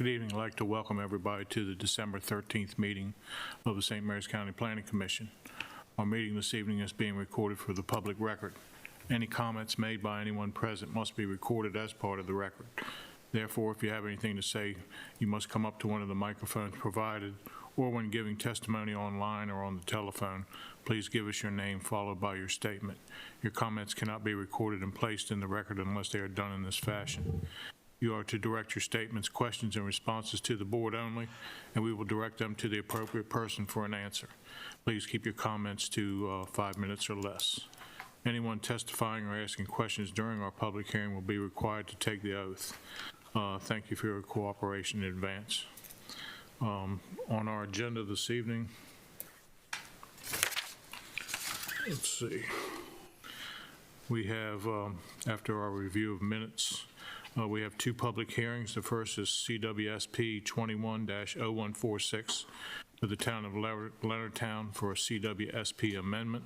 Good evening. I'd like to welcome everybody to the December 13th meeting of the St. Mary's County Planning Commission. Our meeting this evening is being recorded for the public record. Any comments made by anyone present must be recorded as part of the record. Therefore, if you have anything to say, you must come up to one of the microphones provided, or when giving testimony online or on the telephone, please give us your name followed by your statement. Your comments cannot be recorded and placed in the record unless they are done in this fashion. You are to direct your statements, questions, and responses to the board only, and we will direct them to the appropriate person for an answer. Please keep your comments to 5 minutes or less. Anyone testifying or asking questions during our public hearing will be required to take the oath. Thank you for your cooperation in advance. On our agenda this evening, let's see, we have, after our review of minutes, we have two public hearings. The first is CWSP 21-0146 for the town of Leonardtown for a CWSP amendment.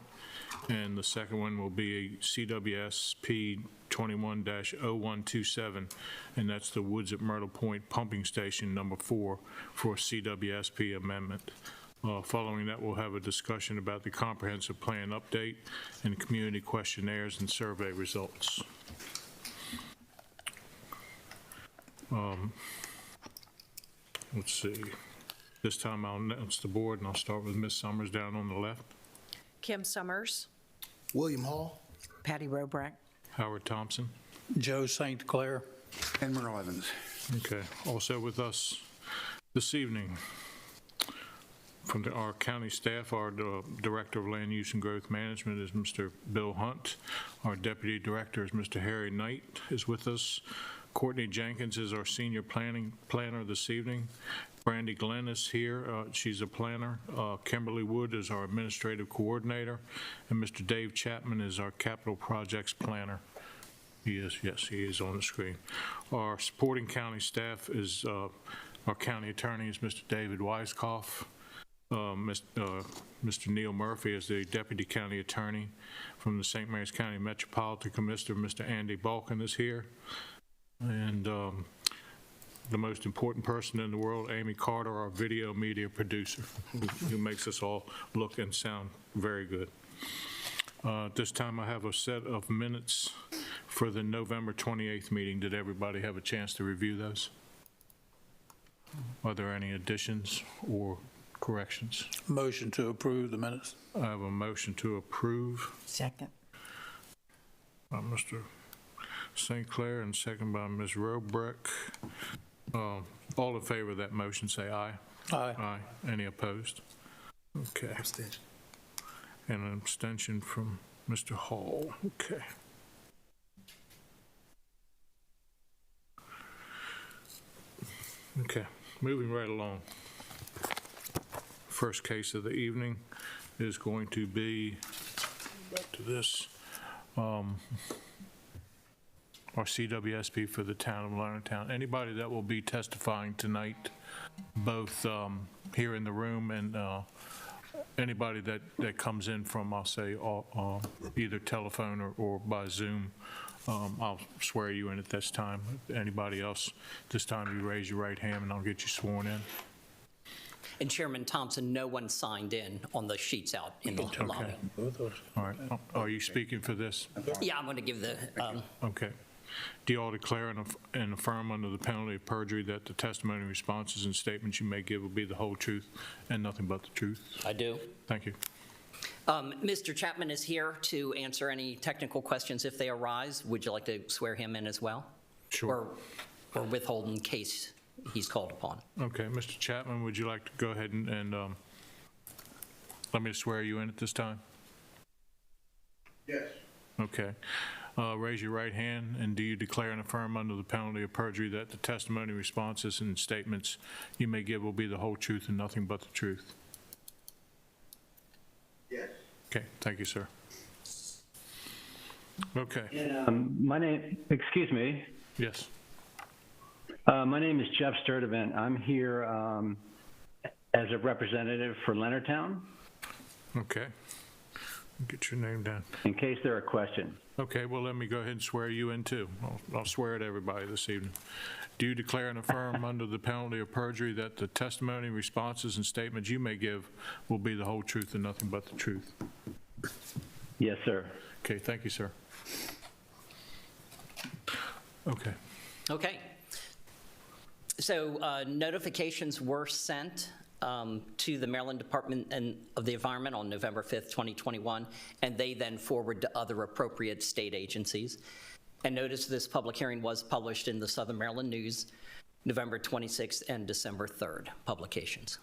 And the second one will be a CWSP 21-0127, and that's the Woods at Myrtle Point Pumping Station number 4 for a CWSP amendment. Following that, we'll have a discussion about the comprehensive plan update and community questionnaires and survey results. Let's see. This time I'll announce the board, and I'll start with Ms. Summers down on the left. Kim Summers. William Hall. Patty Robrack. Howard Thompson. Joe St. Clair. And Merle Evans. Okay. Also with us this evening from our county staff, our Director of Land Use and Growth Management is Mr. Bill Hunt. Our Deputy Director is Mr. Harry Knight is with us. Courtney Jenkins is our Senior Planner this evening. Brandy Glenn is here. She's a planner. Kimberly Wood is our Administrative Coordinator. And Mr. Dave Chapman is our Capital Projects Planner. He is, yes, he is on the screen. Our supporting county staff is, our county attorney is Mr. David Weiskopf. Mr. Neil Murphy is the Deputy County Attorney. From the St. Mary's County Metropolitan Commissioner, Mr. Andy Balkin is here. And the most important person in the world, Amy Carter, our video media producer, who makes us all look and sound very good. This time I have a set of minutes for the November 28th meeting. Did everybody have a chance to review those? Are there any additions or corrections? Motion to approve the minutes. I have a motion to approve. Second. Mr. St. Clair and second by Ms. Robrack. All in favor of that motion say aye. Aye. Aye. Any opposed? Okay. Abstention. And an abstention from Mr. Hall. Okay. Okay, moving right along. First case of the evening is going to be, back to this, our CWSP for the town of Leonardtown. Anybody that will be testifying tonight, both here in the room and anybody that comes in from, I'll say, either telephone or by Zoom, I'll swear you in at this time. Anybody else, this time you raise your right hand and I'll get you sworn in. And Chairman Thompson, no one signed in on the sheets out in the lobby. All right. Are you speaking for this? Yeah, I'm going to give the, Okay. Do you all declare and affirm under the penalty of perjury that the testimony, responses, and statements you may give will be the whole truth and nothing but the truth? I do. Thank you. Mr. Chapman is here to answer any technical questions if they arise. Would you like to swear him in as well? Sure. Or withhold in case he's called upon? Okay. Mr. Chapman, would you like to go ahead and let me swear you in at this time? Yes. Okay. Raise your right hand, and do you declare and affirm under the penalty of perjury that the testimony, responses, and statements you may give will be the whole truth and nothing but the truth? Yes. Okay, thank you, sir. Okay, My name, excuse me. yes. My name is Jeff Sturdivant. I'm here as a representative for Leonardtown, Okay. Get your name down. in case there are questions. Okay, well, let me go ahead and swear you in too. I'll swear at everybody this evening. Do you declare and affirm under the penalty of perjury that the testimony, responses, and statements you may give will be the whole truth and nothing but the truth? Yes, sir. Okay, thank you, sir. Okay. Okay. So notifications were sent to the Maryland Department of the Environment on November 5th, 2021, and they then forward to other appropriate state agencies. And notice this public hearing was published in the Southern Maryland News, November 26th and December 3rd publications.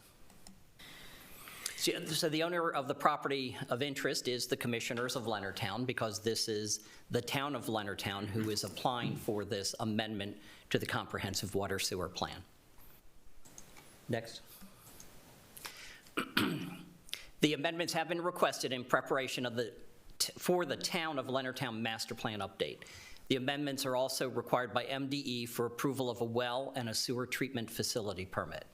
So the owner of the property of interest is the Commissioners of Leonardtown, because this is the town of Leonardtown who is applying for this amendment to the Comprehensive Water Sewer Plan. Next. The amendments have been requested in preparation of for the town of Leonardtown Master Plan update. The amendments are also required by MDE for approval of a well and a sewer treatment facility permit.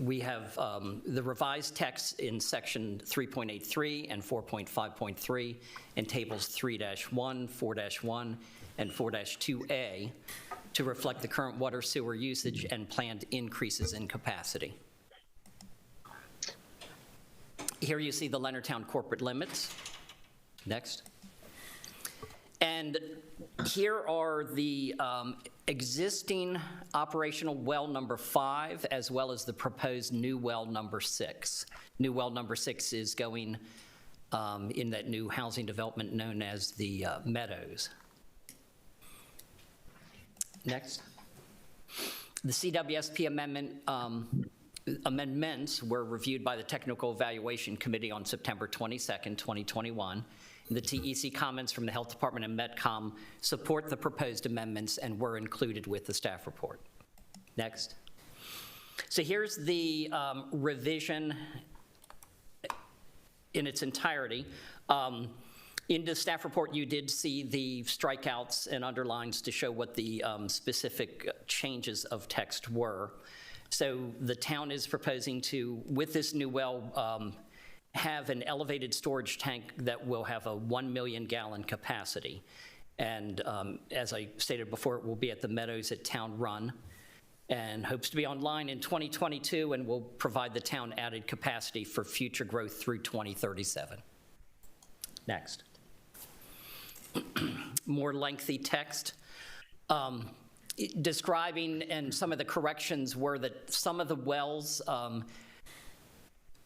We have the revised text in section 3.83 and 4.5.3 in tables 3-1, 4-1, and 4-2A to reflect the current water sewer usage and planned increases in capacity. Here you see the Leonardtown corporate limits. Next. And here are the existing operational well number 5, as well as the proposed new well number 6. New well number 6 is going in that new housing development known as the Meadows. Next. The CWSP amendments were reviewed by the Technical Evaluation Committee on September 22nd, 2021. The TEC comments from the Health Department and MedCom support the proposed amendments and were included with the staff report. Next. So here's the revision in its entirety. In the staff report, you did see the strikeouts and underlines to show what the specific changes of text were. So the town is proposing to, with this new well, have an elevated storage tank that will have a 1 million gallon capacity. And as I stated before, it will be at the Meadows at Town Run and hopes to be online in 2022 and will provide the town added capacity for future growth through 2037. Next. More lengthy text. Describing, and some of the corrections were that some of the wells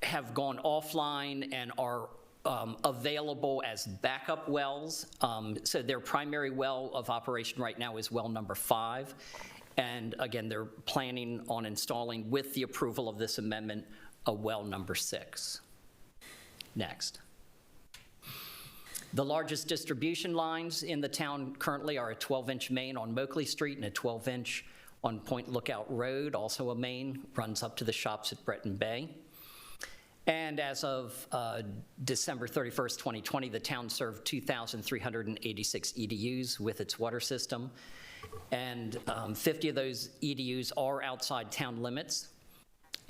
have gone offline and are available as backup wells. So their primary well of operation right now is well number 5. And again, they're planning on installing, with the approval of this amendment, a well number 6. Next. The largest distribution lines in the town currently are a 12-inch main on Moakley Street and a 12-inch on Point Lookout Road, also a main, runs up to the shops at Breton Bay. And as of December 31st, 2020, the town served 2,386 EDUs with its water system, and 50 of those EDUs are outside town limits.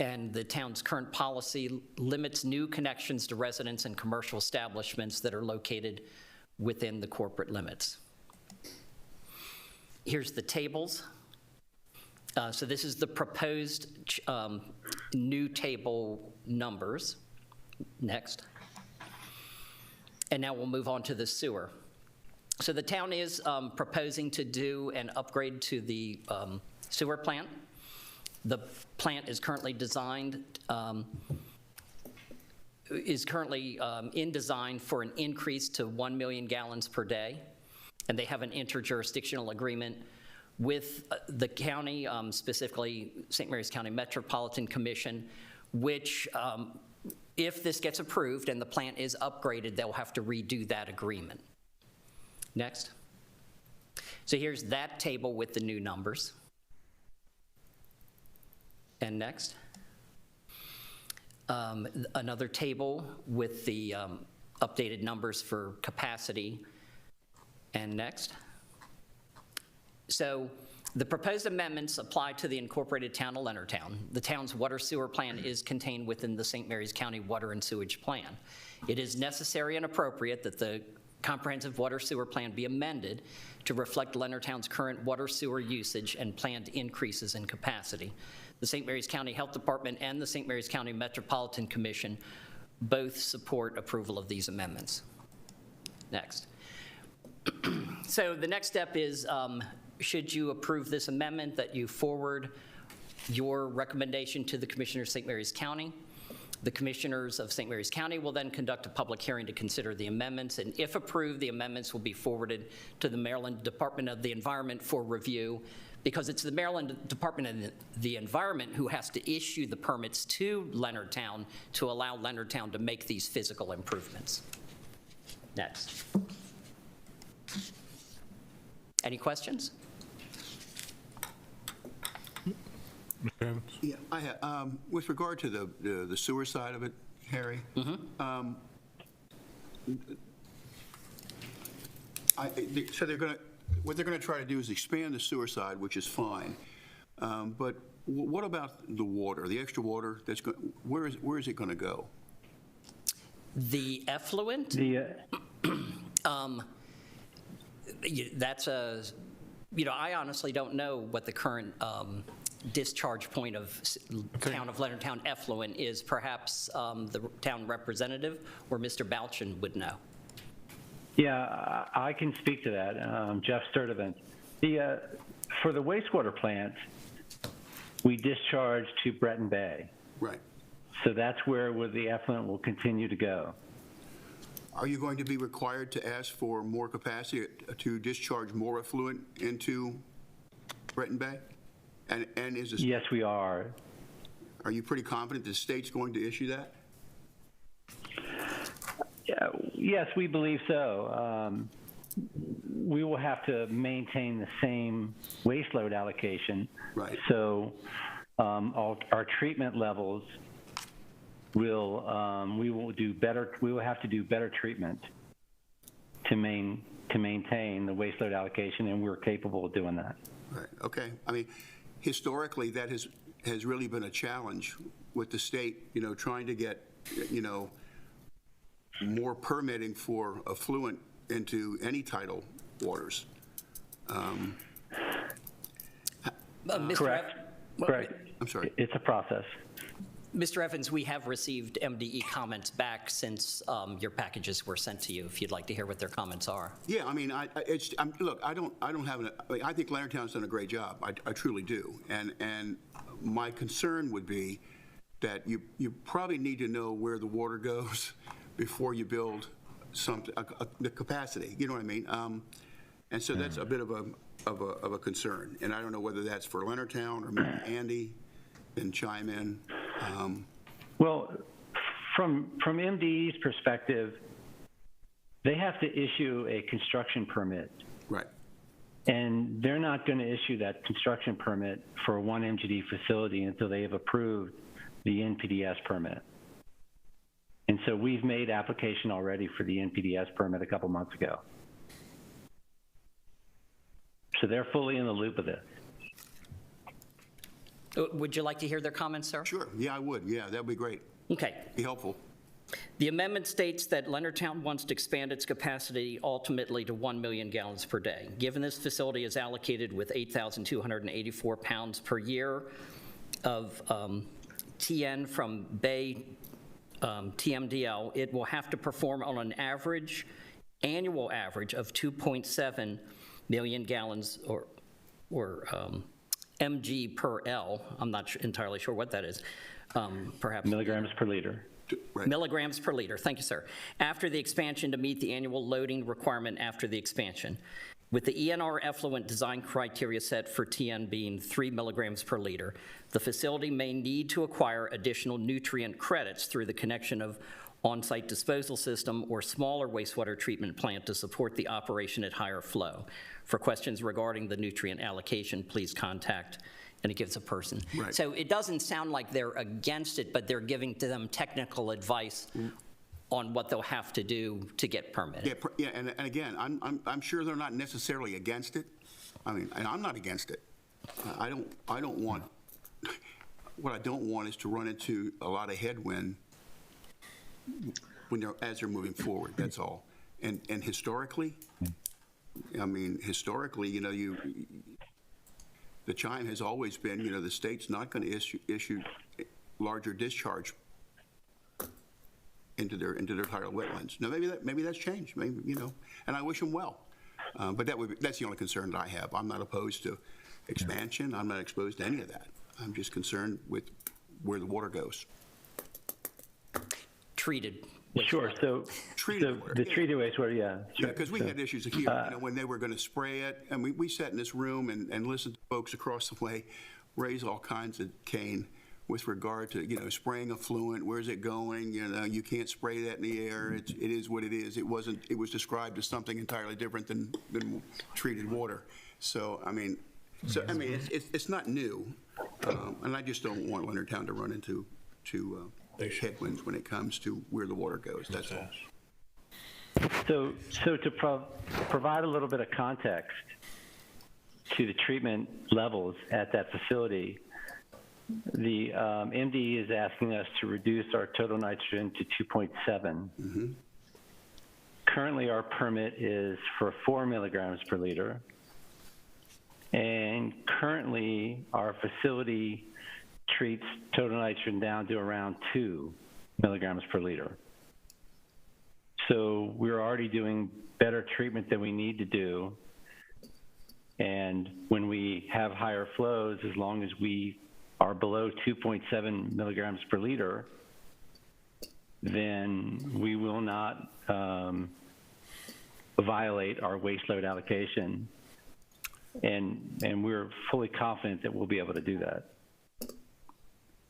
And the town's current policy limits new connections to residents and commercial establishments that are located within the corporate limits. Here's the tables. So this is the proposed new table numbers. Next. And now we'll move on to the sewer. So the town is proposing to do an upgrade to the sewer plant. The plant is currently designed, in design for an increase to 1 million gallons per day. And they have an interjurisdictional agreement with the county, specifically St. Mary's County Metropolitan Commission, which if this gets approved and the plant is upgraded, they'll have to redo that agreement. Next. So here's that table with the new numbers. And next. Another table with the updated numbers for capacity. And next. So the proposed amendments apply to the incorporated town of Leonardtown. The town's water sewer plan is contained within the St. Mary's County Water and Sewage Plan. It is necessary and appropriate that the comprehensive water sewer plan be amended to reflect Leonardtown's current water sewer usage and planned increases in capacity. The St. Mary's County Health Department and the St. Mary's County Metropolitan Commission both support approval of these amendments. Next. So the next step is, should you approve this amendment, that you forward your recommendation to the Commissioners of St. Mary's County. The Commissioners of St. Mary's County will then conduct a public hearing to consider the amendments, and if approved, the amendments will be forwarded to the Maryland Department of the Environment for review, because it's the Maryland Department of the Environment who has to issue the permits to Leonardtown to allow Leonardtown to make these physical improvements. Next. Any questions? Mr. Evans? Yeah, I have, with regard to the sewer side of it, Harry. So what they're gonna try to do is expand the sewer side, which is fine. But what about the water, the extra water that's where is it gonna go? The effluent? That's I honestly don't know what the current discharge point of town of Leonardtown effluent is. Perhaps the town representative or Mr. Balchin would know. Yeah, I can speak to that. Jeff Sturdivant. For the wastewater plant, we discharge to Breton Bay. Right. So that's where the effluent will continue to go. Are you going to be required to ask for more capacity to discharge more effluent into Breton Bay? And is this, Yes, we are. are you pretty confident the state's going to issue that? Yes, we believe so. We will have to maintain the same waste load allocation. Right. So our treatment levels we will have to do better treatment to maintain the waste load allocation, and we're capable of doing that. Right, okay. I mean, historically, that has really been a challenge with the state, trying to get, more permitting for effluent into any tidal waters. Mr. Correct. Correct. I'm sorry. It's a process. Mr. Evans, we have received MDE comments back since your packages were sent to you, if you'd like to hear what their comments are. Yeah, I mean, look, I don't have I think Leonardtown's done a great job. I truly do. And my concern would be that you probably need to know where the water goes before you build something, the capacity, you know what I mean? And so that's a bit of a concern. And I don't know whether that's for Leonardtown or maybe Andy can chime in. Well, from MDE's perspective, they have to issue a construction permit. Right. And they're not going to issue that construction permit for a 1 MGD facility until they have approved the NPDES permit. And so we've made application already for the NPDES permit a couple months ago. So they're fully in the loop of this. Would you like to hear their comments, sir? Sure. Yeah, I would. Yeah, that would be great. Okay. Be helpful. The amendment states that Leonardtown wants to expand its capacity ultimately to 1 million gallons per day. Given this facility is allocated with 8,284 pounds per year of TN from Bay TMDL, it will have to perform on an annual average of 2.7 million gallons or mg per L. I'm not entirely sure what that is. Perhaps Milligrams per liter. Right. Milligrams per liter. Thank you, sir. After the expansion to meet the annual loading requirement after the expansion. With the ENR effluent design criteria set for TN being 3 milligrams per liter, the facility may need to acquire additional nutrient credits through the connection of on-site disposal system or smaller wastewater treatment plant to support the operation at higher flow. For questions regarding the nutrient allocation, please contact, and it gives a person. Right. So it doesn't sound like they're against it, but they're giving to them technical advice on what they'll have to do to get permitted. Yeah, and again, I'm sure they're not necessarily against it. I mean, and I'm not against it. I don't want, what I don't want is to run into a lot of headwind as they're moving forward, that's all. And historically, I mean, historically, you know, the chime has always been, you know, the state's not going to issue larger discharge into their tidal wetlands. Now, maybe that's changed, maybe, you know, and I wish them well. But that's the only concern that I have. I'm not opposed to expansion. I'm not exposed to any of that. I'm just concerned with where the water goes. Treated. Sure. So, Treated water, the yeah. treated wastewater, yeah. Yeah, because we had issues here, you know, when they were going to spray it, and we sat in this room and listened to folks across the way raise all kinds of cane with regard to, you know, spraying effluent, where's it going, you know, you can't spray that in the air, it is what it is. It was described as something entirely different than treated water. So, I mean, it's not new, and I just don't want Leonardtown to run into headwinds when it comes to where the water goes, that's all. So to provide a little bit of context to the treatment levels at that facility, the MDE is asking us to reduce our total nitrogen to 2.7. Mm-hmm. Currently, our permit is for 4 milligrams per liter. And currently, our facility treats total nitrogen down to around 2 milligrams per liter. So we're already doing better treatment than we need to do. And when we have higher flows, as long as we are below 2.7 milligrams per liter, then we will not violate our waste load allocation. And we're fully confident that we'll be able to do that.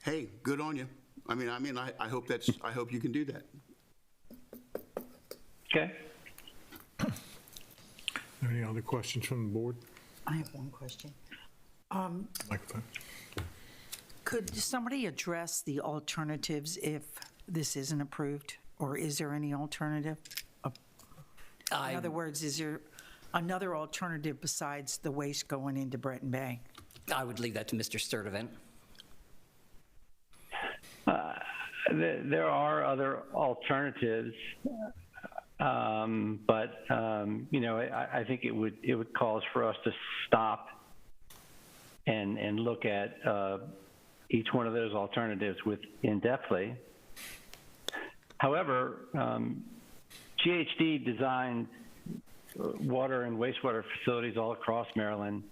Hey, good on you. I hope you can do that. Okay. Any other questions from the board? I have one question. Microphone. Could somebody address the alternatives if this isn't approved? Or is there any alternative? In other words, is there another alternative besides the waste going into Breton Bay? I would leave that to Mr. Sturdivant. There are other alternatives, but you know, I think it would cause for us to stop and look at each one of those alternatives in-depthly. However, GHD designed water and wastewater facilities all across Maryland,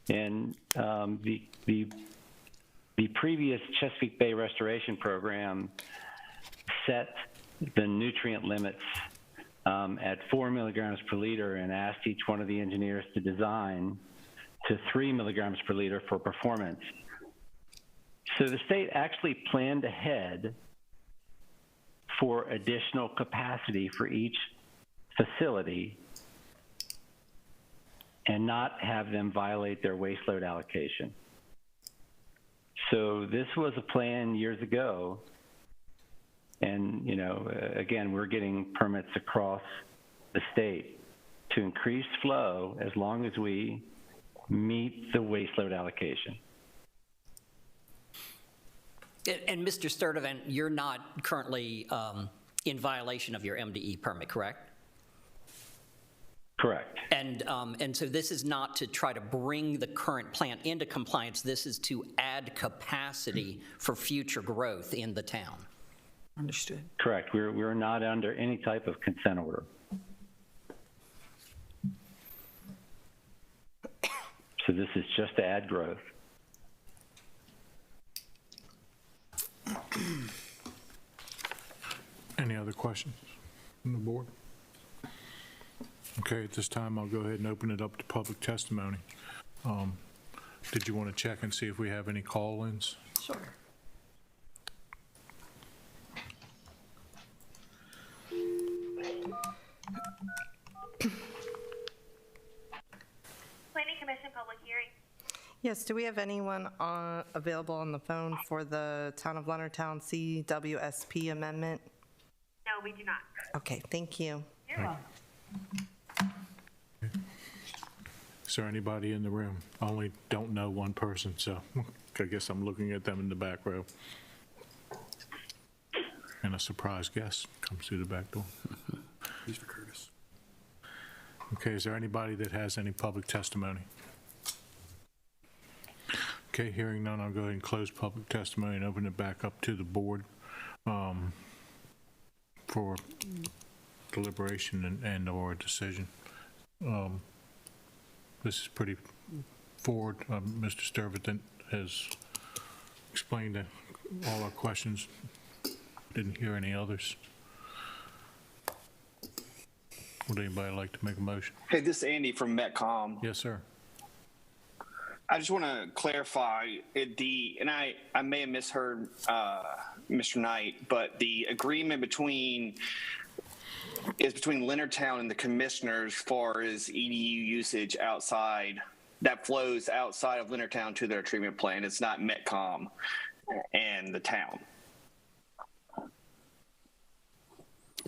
and the previous Chesapeake Bay Restoration Program set the nutrient limits at 4 milligrams per liter and asked each one of the engineers to design to 3 milligrams per liter for performance. So the state actually planned ahead for additional capacity for each facility and not have them violate their waste load allocation. So this was a plan years ago, and you know, again, we're getting permits across the state to increase flow as long as we meet the waste load allocation. And Mr. Sturdivant, you're not currently in violation of your MDE permit, correct? Correct. And so this is not to try to bring the current plant into compliance. This is to add capacity for future growth in the town. Understood. Correct. We're not under any type of consent order. So this is just to add growth. Any other questions from the board? Okay, at this time, I'll go ahead and open it up to public testimony. Did you want to check and see if we have any call-ins? Sure. Planning Commission public hearing. Yes, do we have anyone available on the phone for the Town of Leonardtown CWSP amendment? No, we do not. Okay, thank you. You're welcome. Is there anybody in the room? I only don't know one person, so I guess I'm looking at them in the back row. And a surprise guest comes through the back door. Mr. Curtis. Okay, is there anybody that has any public testimony? Okay, hearing none, I'll go ahead and close public testimony and open it back up to the board for deliberation and/or decision. This is pretty forward. Mr. Sturvett has explained all our questions. Didn't hear any others. Would anybody like to make a motion? Hey, this is Andy from Metcom. Yes, sir. I just want to clarify and I may have misheard Mr. Knight, but the agreement is between Leonardtown and the commissioners as far as EDU usage that flows outside of Leonardtown to their treatment plant. It's not Metcom and the town.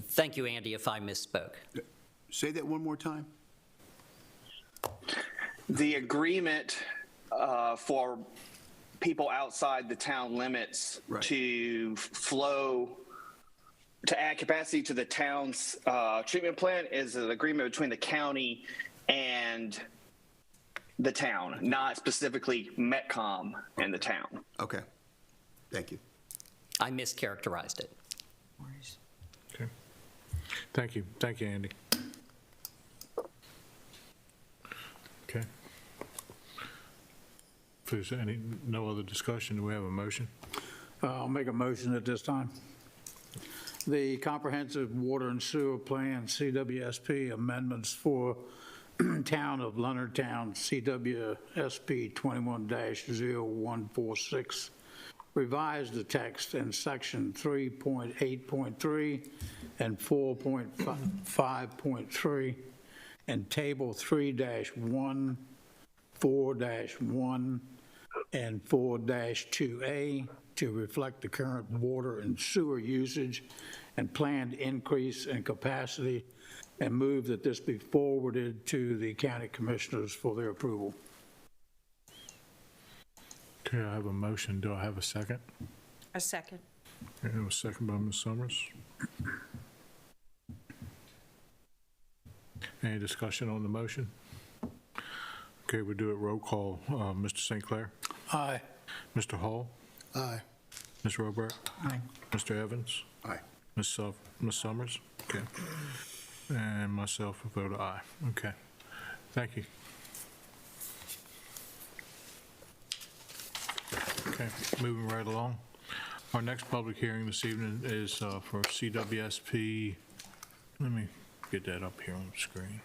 Thank you, Andy, if I misspoke. Say that one more time. The agreement for people outside the town limits Right. to add capacity to the town's treatment plant is an agreement between the county and the town, not specifically Metcom and the town. Okay. Thank you. I mischaracterized it. Okay. Thank you. Thank you, Andy. Okay. If there's no other discussion, do we have a motion? I'll make a motion at this time. The Comprehensive Water and Sewer Plan, CWSP amendments for Town of Leonardtown, CWSP 21-0146, revise the text in section 3.8.3 and 4.5.3 and table 3-1, 4-1, and 4-2A to reflect the current water and sewer usage and planned increase in capacity, and move that this be forwarded to the county commissioners for their approval. Okay, I have a motion. Do I have a second? A second. Okay, a second by Ms. Summers. Any discussion on the motion? Okay, we'll do it roll call. Mr. St. Clair? Aye. Mr. Hall? Aye. Ms. Robert? Aye. Mr. Evans? Aye. Ms. Summers? Okay. And myself, a vote aye. Okay. Thank you. Okay, moving right along. Our next public hearing this evening is for CWSP. Let me get that up here on the screen.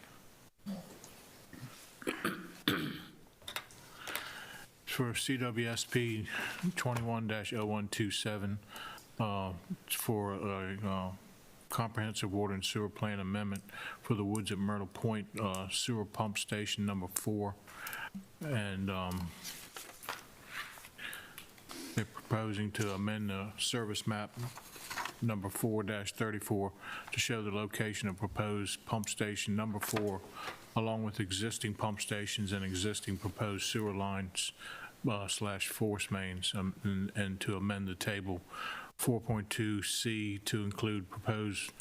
For CWSP 21-0127 for a comprehensive water and sewer plan amendment for the Woods at Myrtle Point sewer pump station number 4. And they're proposing to amend the service map number 4-34 to show the location of proposed pump station number 4, along with existing pump stations and existing proposed sewer lines / force mains, and to amend the table 4.2C to include proposed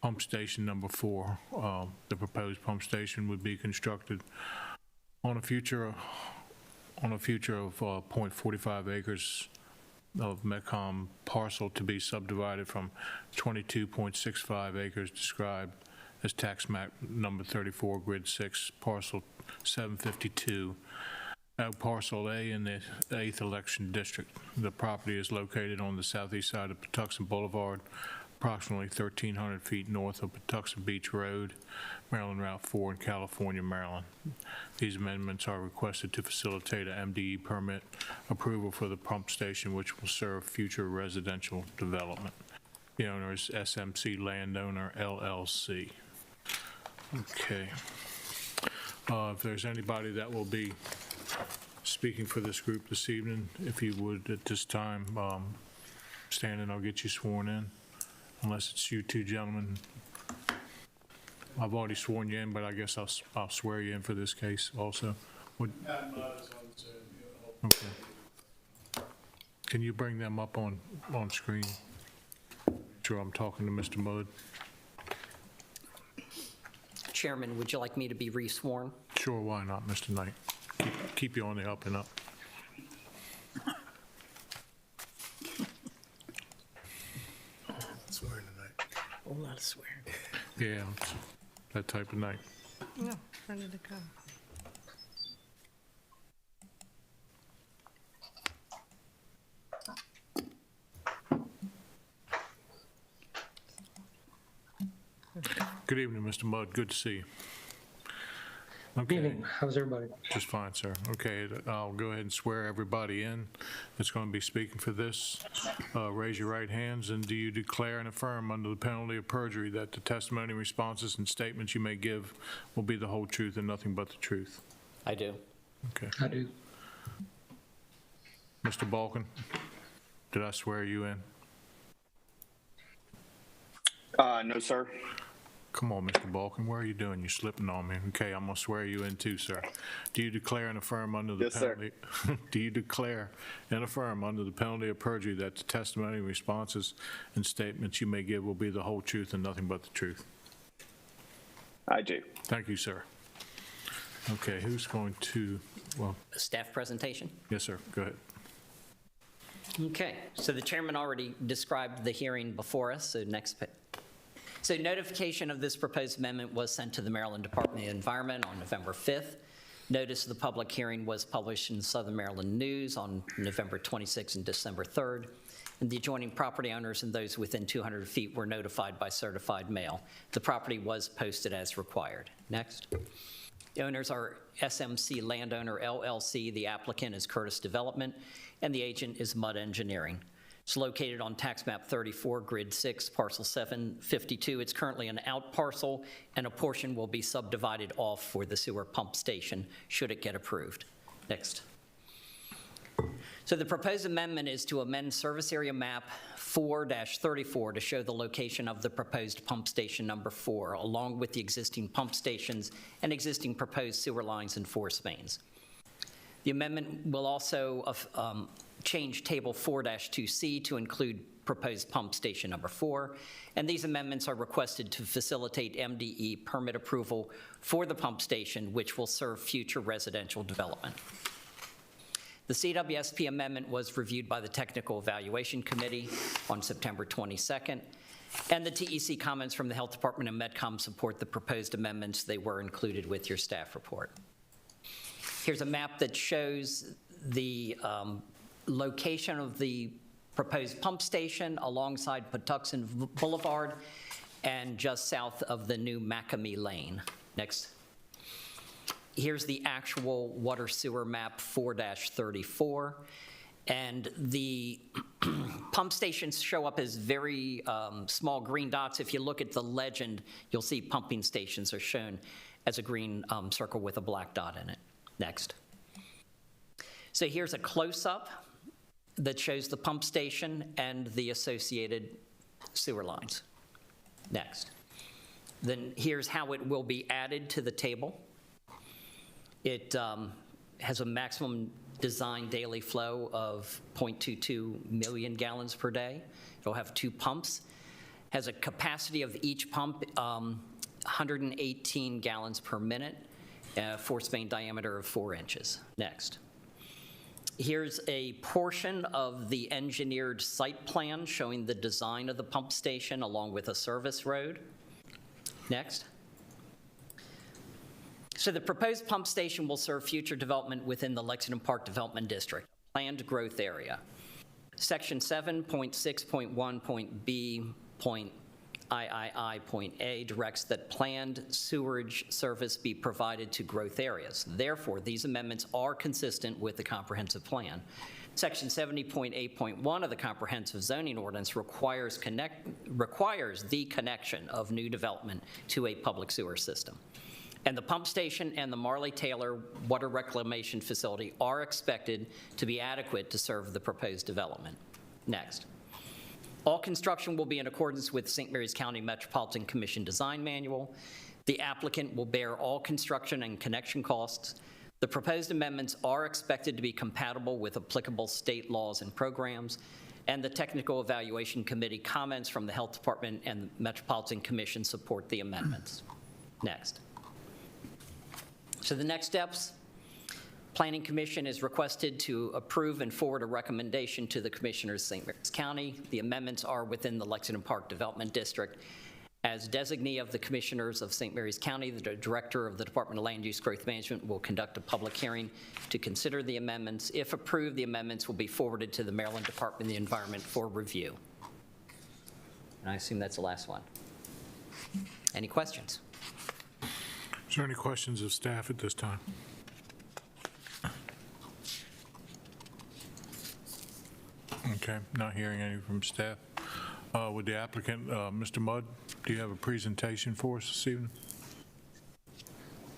pump station number 4. The proposed pump station would be constructed on a future of 0.45 acres of Metcom parcel to be subdivided from 22.65 acres described as tax map number 34, grid 6, parcel 752. Parcel A in the 8th election district. The property is located on the southeast side of Patuxent Boulevard, approximately 1,300 feet north of Patuxent Beach Road, Maryland Route 4 in California, Maryland. These amendments are requested to facilitate a MDE permit approval for the pump station, which will serve future residential development. The owner is SMC Landowner LLC. Okay. If there's anybody that will be speaking for this group this evening, if you would at this time stand and I'll get you sworn in, unless it's you two gentlemen. I've already sworn you in, but I guess I'll swear you in for this case also. Okay. Can you bring them up on screen? Sure, I'm talking to Mr. Mudd. Chairman, would you like me to be re-sworn? Sure, why not, Mr. Knight? Keep you on the up and up. Swearing tonight. A lot of swearing. Yeah, it's that type of night. No, ready to go. Good evening, Mr. Mudd. Good to see you. Okay. Evening. How's everybody? Just fine, sir. Okay, I'll go ahead and swear everybody in that's going to be speaking for this. Raise your right hands, and do you declare and affirm under the penalty of perjury that the testimony, responses, and statements you may give will be the whole truth and nothing but the truth? I do. Okay. I do. Mr. Balkin, did I swear you in? No, sir. Come on, Mr. Balkin, what are you doing? You're slipping on me. Okay, I'm going to swear you in too, sir. Do you declare and affirm under the Yes, sir. penalty? Do you declare and affirm under the penalty of perjury that the testimony, responses, and statements you may give will be the whole truth and nothing but the truth? I do. Thank you, sir. Okay, who's going to, well, Staff presentation? yes, sir, go ahead. Okay, so the chairman already described the hearing before us, so next. So notification of this proposed amendment was sent to the Maryland Department of the Environment on November 5th. Notice of the public hearing was published in Southern Maryland News on November 26th and December 3rd. And the adjoining property owners and those within 200 feet were notified by certified mail. The property was posted as required. Next. The owners are SMC Landowner LLC. The applicant is Curtis Development, and the agent is Mudd Engineering. It's located on tax map 34, grid 6, parcel 752. It's currently an out parcel, and a portion will be subdivided off for the sewer pump station, should it get approved. Next. So the proposed amendment is to amend service area map 4-34 to show the location of the proposed pump station number 4, along with the existing pump stations and existing proposed sewer lines and force mains. The amendment will also change table 4-2C to include proposed pump station number 4, and these amendments are requested to facilitate MDE permit approval for the pump station, which will serve future residential development. The CWSP amendment was reviewed by the Technical Evaluation Committee on September 22nd, and the TEC comments from the Health Department and MedCom support the proposed amendments. They were included with your staff report. Here's a map that shows the location of the proposed pump station alongside Patuxent Boulevard and just south of the new Macamee Lane. Next. Here's the actual water sewer map 4-34. And the pump stations show up as very small green dots. If you look at the legend, you'll see pumping stations are shown as a green circle with a black dot in it. Next. So here's a close-up that shows the pump station and the associated sewer lines. Next. Then here's how it will be added to the table. It has a maximum design daily flow of 0.22 million gallons per day. It'll have 2 pumps. Has a capacity of each pump 118 gallons per minute, force main diameter of 4 inches. Next. Here's a portion of the engineered site plan showing the design of the pump station along with a service road. Next. So the proposed pump station will serve future development within the Lexington Park Development District, planned growth area. Section 7.6.1.B.III.A directs that planned sewerage service be provided to growth areas. Therefore, these amendments are consistent with the comprehensive plan. Section 70.8.1 of the comprehensive zoning ordinance requires the connection of new development to a public sewer system. And the pump station and the Marley Taylor water reclamation facility are expected to be adequate to serve the proposed development. Next. All construction will be in accordance with St. Mary's County Metropolitan Commission Design Manual. The applicant will bear all construction and connection costs. The proposed amendments are expected to be compatible with applicable state laws and programs. And the Technical Evaluation Committee comments from the Health Department and the Metropolitan Commission support the amendments. Next. So the next steps, Planning Commission is requested to approve and forward a recommendation to the Commissioners of St. Mary's County. The amendments are within the Lexington Park Development District. As designee of the Commissioners of St. Mary's County, the Director of the Department of Land Use Growth Management will conduct a public hearing to consider the amendments. If approved, the amendments will be forwarded to the Maryland Department of the Environment for review. And I assume that's the last one. Any questions? Is there any questions of staff at this time? Okay, not hearing any from staff. Would the applicant, Mr. Mudd, do you have a presentation for us this evening?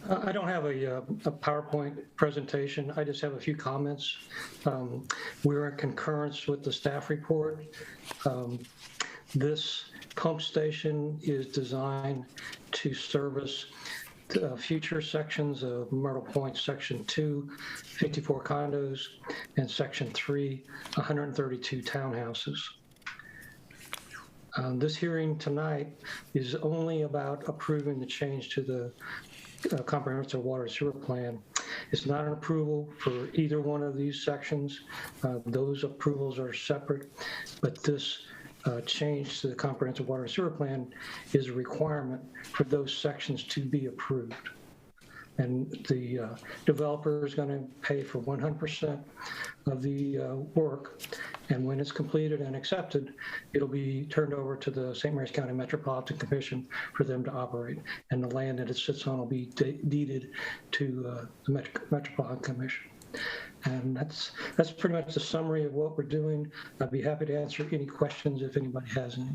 I don't have a PowerPoint presentation. I just have a few comments. We're in concurrence with the staff report. This pump station is designed to service future sections of Myrtle Point, Section 2, 54 condos, and Section 3, 132 townhouses. This hearing tonight is only about approving the change to the comprehensive water and sewer plan. It's not an approval for either one of these sections. Those approvals are separate, but this change to the comprehensive water and sewer plan is a requirement for those sections to be approved. And the developer is going to pay for 100% of the work. And when it's completed and accepted, it'll be turned over to the St. Mary's County Metropolitan Commission for them to operate. And the land that it sits on will be deeded to the Metropolitan Commission. And that's pretty much the summary of what we're doing. I'd be happy to answer any questions if anybody has any.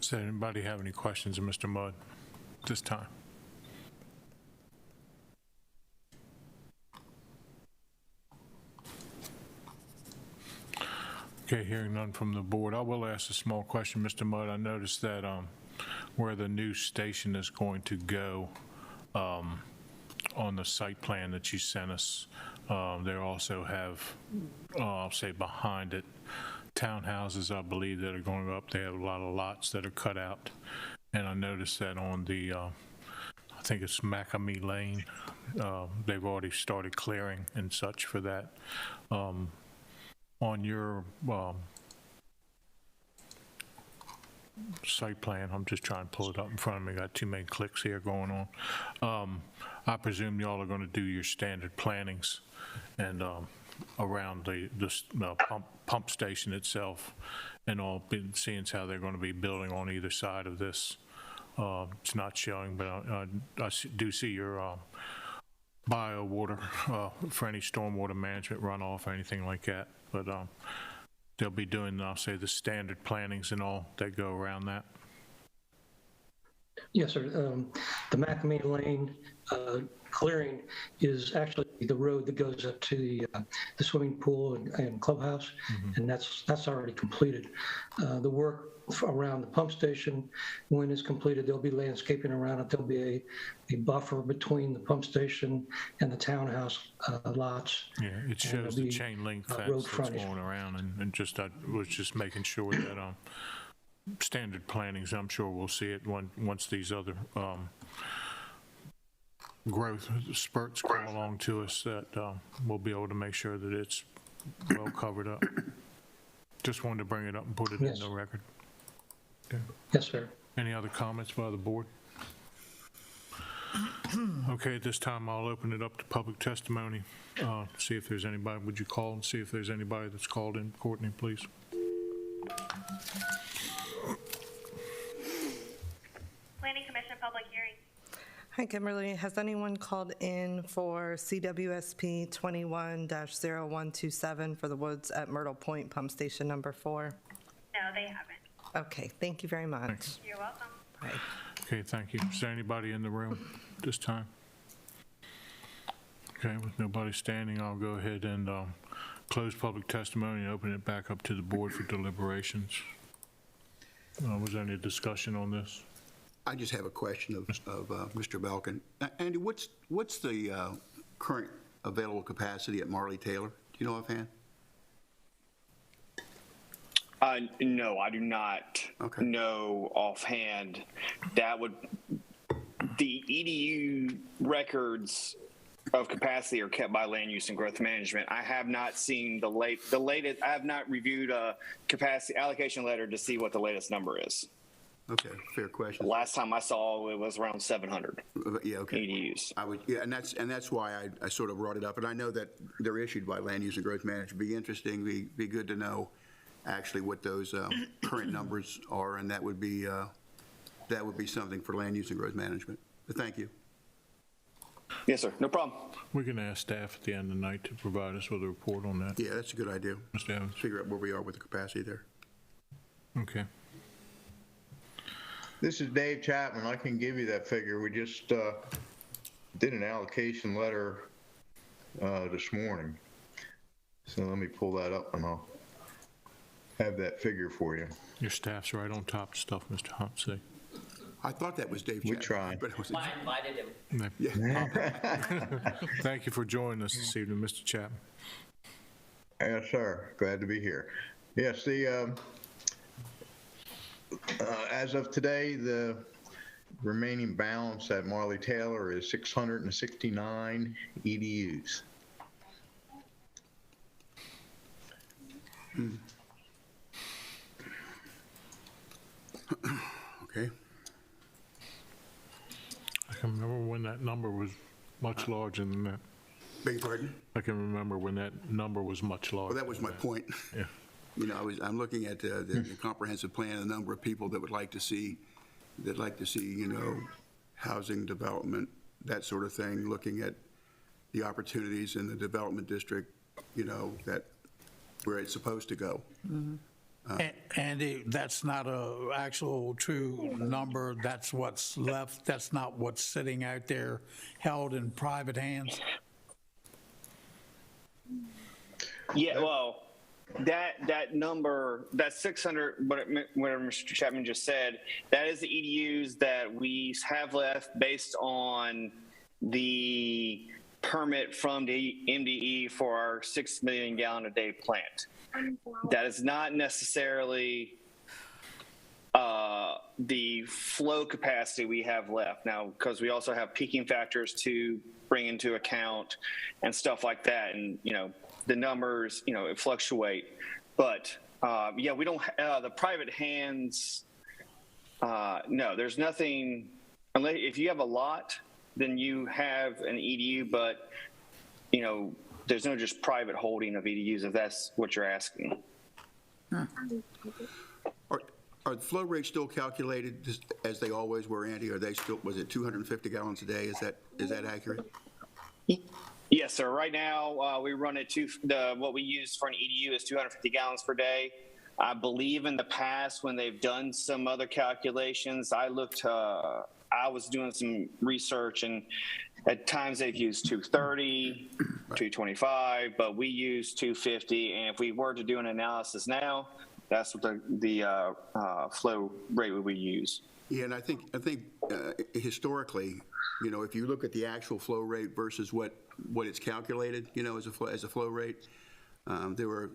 Does anybody have any questions of Mr. Mudd this time? Okay, hearing none from the board. I will ask a small question, Mr. Mudd. I noticed that where the new station is going to go on the site plan that you sent us, they also have, I'll say behind it, townhouses, I believe, that are going up. They have a lot of lots that are cut out. And I noticed that on the, I think it's Macamee Lane, they've already started clearing and such for that. On your site plan, I'm just trying to pull it up in front of me, got too many clicks here going on. I presume y'all are going to do your standard plantings and around the pump station itself, and all, seeing how they're going to be building on either side of this. It's not showing, but I do see your bio water for any stormwater management runoff or anything like that. But they'll be doing, I'll say, the standard plantings and all that go around that. Yes, sir. The Macamee Lane clearing is actually the road that goes up to the swimming pool and clubhouse, and that's already completed. The work around the pump station, when it's completed, there'll be landscaping around it. There'll be a buffer between the pump station and the townhouse lots. Yeah, it shows the chain link fence that's going around, and just I was just making sure that standard plantings, I'm sure we'll see it once these other growth spurts come along to us, that we'll be able to make sure that it's well covered up. Just wanted to bring it up and put it in the record. Okay. Yes, sir. Any other comments by the board? Okay, at this time, I'll open it up to public testimony. See if there's anybody. Would you call and see if there's anybody that's called in? Courtney, please. Planning Commission public hearing. Hi, Kimberly. Has anyone called in for CWSP 21-0127 for the Woods at Myrtle Point Pump Station number 4? No, they haven't. Okay, thank you very much. Thanks. You're welcome. Bye. Okay, thank you. Is there anybody in the room this time? Okay, with nobody standing, I'll go ahead and close public testimony and open it back up to the board for deliberations. Was there any discussion on this? I just have a question of Mr. Belkin. Andy, what's the current available capacity at Marley Taylor? Do you know offhand? No, I do not know offhand. That would the EDU records of capacity are kept by Land Use and Growth Management. I have not seen the latest. I have not reviewed a capacity allocation letter to see what the latest number is. Okay, fair question. Last time I saw it was around 700 Yeah, okay. EDUs. And that's why I sort of brought it up. And I know that they're issued by Land Use and Growth Management. Be interesting, be good to know actually what those current numbers are, and that would be something for Land Use and Growth Management. But thank you. Yes, sir. No problem. We can ask staff at the end of the night to provide us with a report on that. Yeah, that's a good idea. Mr. Evans? Figure out where we are with the capacity there. Okay. This is Dave Chapman. I can give you that figure. We just did an allocation letter this morning. So let me pull that up and I'll have that figure for you. Your staff's right on top of stuff, Mr. Hunt. See? I thought that was Dave We Chapman. tried. But it was I invited him. Thank you for joining us this evening, Mr. Chapman. Yes, sir. Glad to be here. Yes, the as of today, the remaining balance at Marley Taylor is 669 EDUs. Okay. I can remember when that number was much larger than that. Beg your pardon? I can remember when that number was much larger. Well, that was my point. Yeah. You know, I'm looking at the comprehensive plan, the number of people that would like to see, you know, housing development, that sort of thing, looking at the opportunities in the development district, you know, that where it's supposed to go. Andy, that's not a actual true number. That's what's left. That's not what's sitting out there held in private hands. Yeah, well, that number, that 600, whatever Mr. Chapman just said, that is the EDUs that we have left based on the permit from the MDE for our 6 million gallon a day plant. That is not necessarily the flow capacity we have left now, because we also have peaking factors to bring into account and stuff like that. And, you know, the numbers, you know, it fluctuate. But, yeah, we don't, the private hands, no, there's nothing, unless if you have a lot, then you have an EDU, but, you know, there's no just private holding of EDUs, if that's what you're asking. Are the flow rates still calculated just as they always were, Andy? Are they still, was it 250 gallons a day? Is that accurate? Yes, sir. Right now, we run it to what we use for an EDU is 250 gallons per day. I believe in the past when they've done some other calculations, I was doing some research, and at times they've used 230, 225, but we use 250. And if we were to do an analysis now, that's what the flow rate we use. Yeah, and I think historically, you know, if you look at the actual flow rate versus what it's calculated, you know, as a flow rate, there were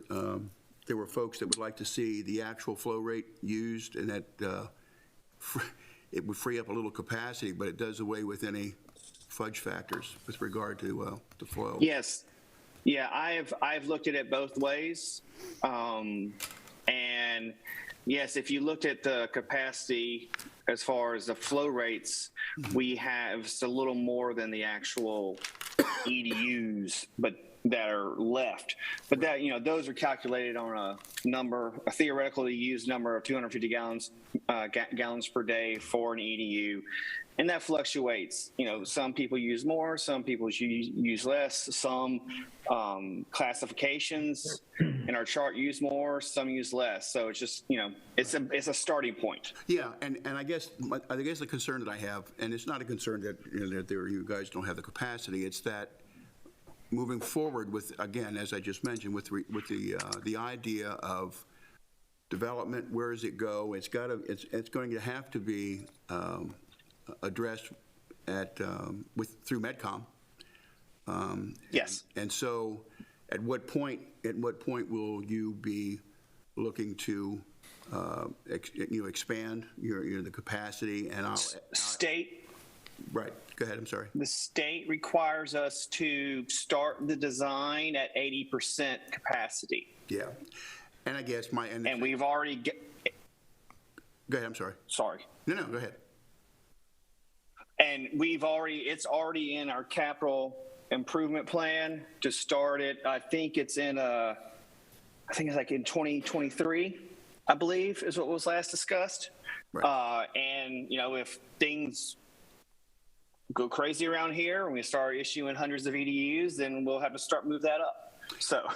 folks that would like to see the actual flow rate used, and that it would free up a little capacity, but it does away with any fudge factors with regard to the flow. Yes, yeah, I've looked at it both ways, and yes, if you looked at the capacity as far as the flow rates, we have a little more than the actual EDUs, but that are left. But that, you know, those are calculated on a theoretically used number of 250 gallons per day for an EDU. And that fluctuates. You know, some people use more, some people use less, some classifications in our chart use more, some use less. So it's just, you know, it's a starting point. Yeah, and I guess the concern that I have, and it's not a concern that, you know, that you guys don't have the capacity, it's that moving forward with, again, as I just mentioned, with the idea of development, where does it go? It's going to have to be addressed through MedCom. Yes. And so, at what point will you be looking to expand the capacity? And State Right, go ahead, I'm sorry. The state requires us to start the design at 80% capacity. Yeah, and I guess And we've already, Go ahead, I'm sorry. sorry. No, go ahead. And it's already in our capital improvement plan to start it. I think it's like in 2023, I believe, is what was last discussed. Right. And, if things go crazy around here and we start issuing hundreds of EDUs, then we'll have to move that up. So,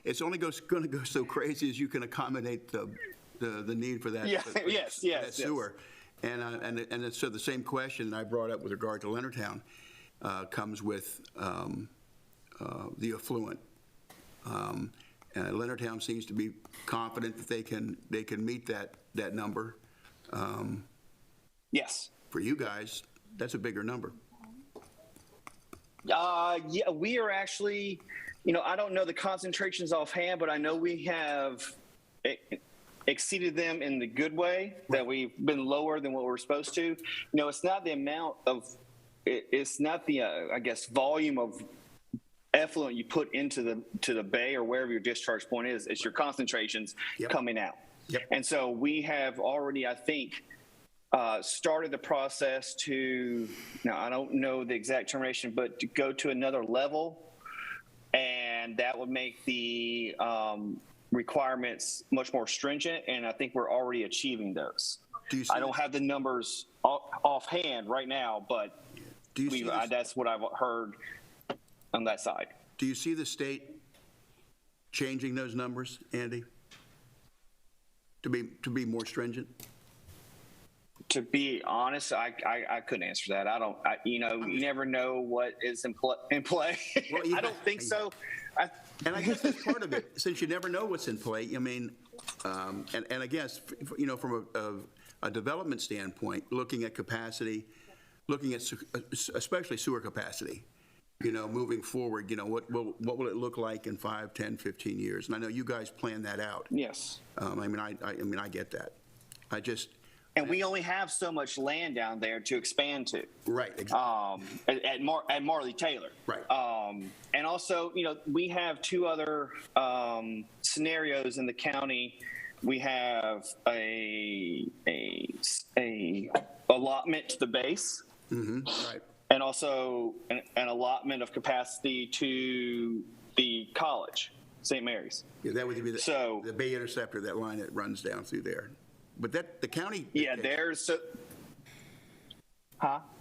It's only going to go so crazy as you can accommodate the need for that. Yeah, for that sewer. And so the same question I brought up with regard to Leonardtown comes with the affluent. Leonardtown seems to be confident that they can meet that number. yes. For you guys, that's a bigger number. Yeah, we are actually, I don't know the concentrations offhand, but I know we have exceeded them in the good way, that we've been lower than what we're supposed to. It's not the amount of, it's not the, I guess, volume of effluent you put into the bay or wherever your discharge point is. It's your concentrations coming out. Yep. And so we have already, I think, started the process to, now I don't know the exact termination, but to go to another level, and that would make the requirements much more stringent, and I think we're already achieving those. I don't have the numbers offhand right now, but that's what I've heard on that side. Do you see the state changing those numbers, Andy, to be more stringent? To be honest, I couldn't answer that. You never know what is in play. Well, yeah, I don't think so. And I guess that's part of it, since you never know what's in play. I mean, and I guess, from a development standpoint, looking at capacity, looking at especially sewer capacity, moving forward, what will it look like in 5, 10, 15 years? And I know you guys plan that out. Yes. I get that. And we only have so much land down there to expand to. Right. Exactly. At Marley Taylor. Right. And also, we have two other scenarios in the county. We have a allotment to the base. Mm-hmm. Right. And also an allotment of capacity to the college, St. Mary's. Yeah, that would be the Bay Interceptor, that line that runs down through there. But the county. Yeah,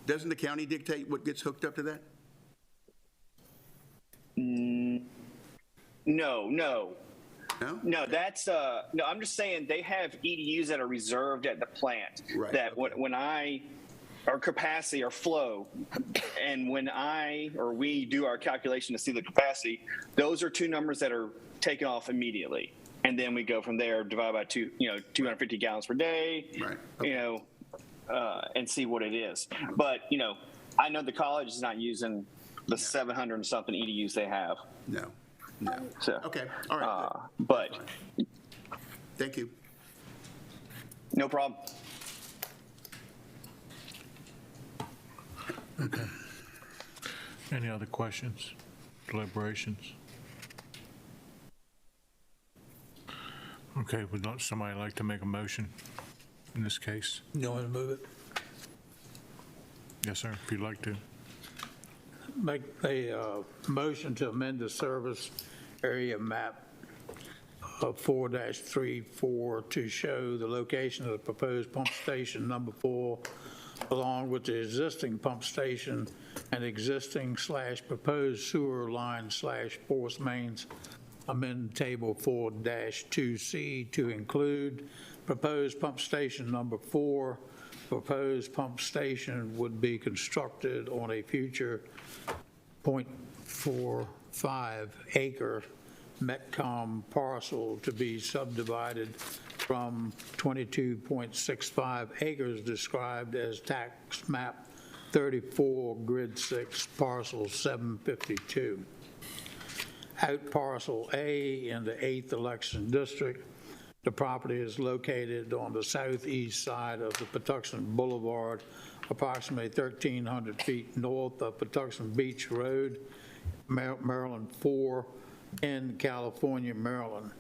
Doesn't the county dictate what gets hooked up to that? No. No? No, that's no. I'm just saying they have EDUs that are reserved at the plant. Right. That when our capacity or flow, and when we do our calculation to see the capacity, those are two numbers that are taken off immediately. And then we go from there, divide by 250 gallons per day, right. Okay. And see what it is. But, I know the college is not using the 700 and something EDUs they have. No. So, okay. All right. But thank you. No problem. Okay. Any other questions, deliberations? Okay, would not somebody like to make a motion in this case? You want to move it? Yes, sir, if you'd like to. Make a motion to amend the service area map of 4-34 to show the location of the proposed pump station number 4, along with the existing pump station and existing / proposed sewer line / force mains. Amend table 4-2C to include proposed pump station number 4. Proposed pump station would be constructed on a future 0.45 acre Metcom parcel to be subdivided from 22.65 acres described as tax map 34 grid 6 parcel 752. Out parcel A in the 8th election district The property is located on the southeast side of the Patuxent Boulevard, approximately 1,300 feet north of Patuxent Beach Road, Maryland 4, in California, Maryland.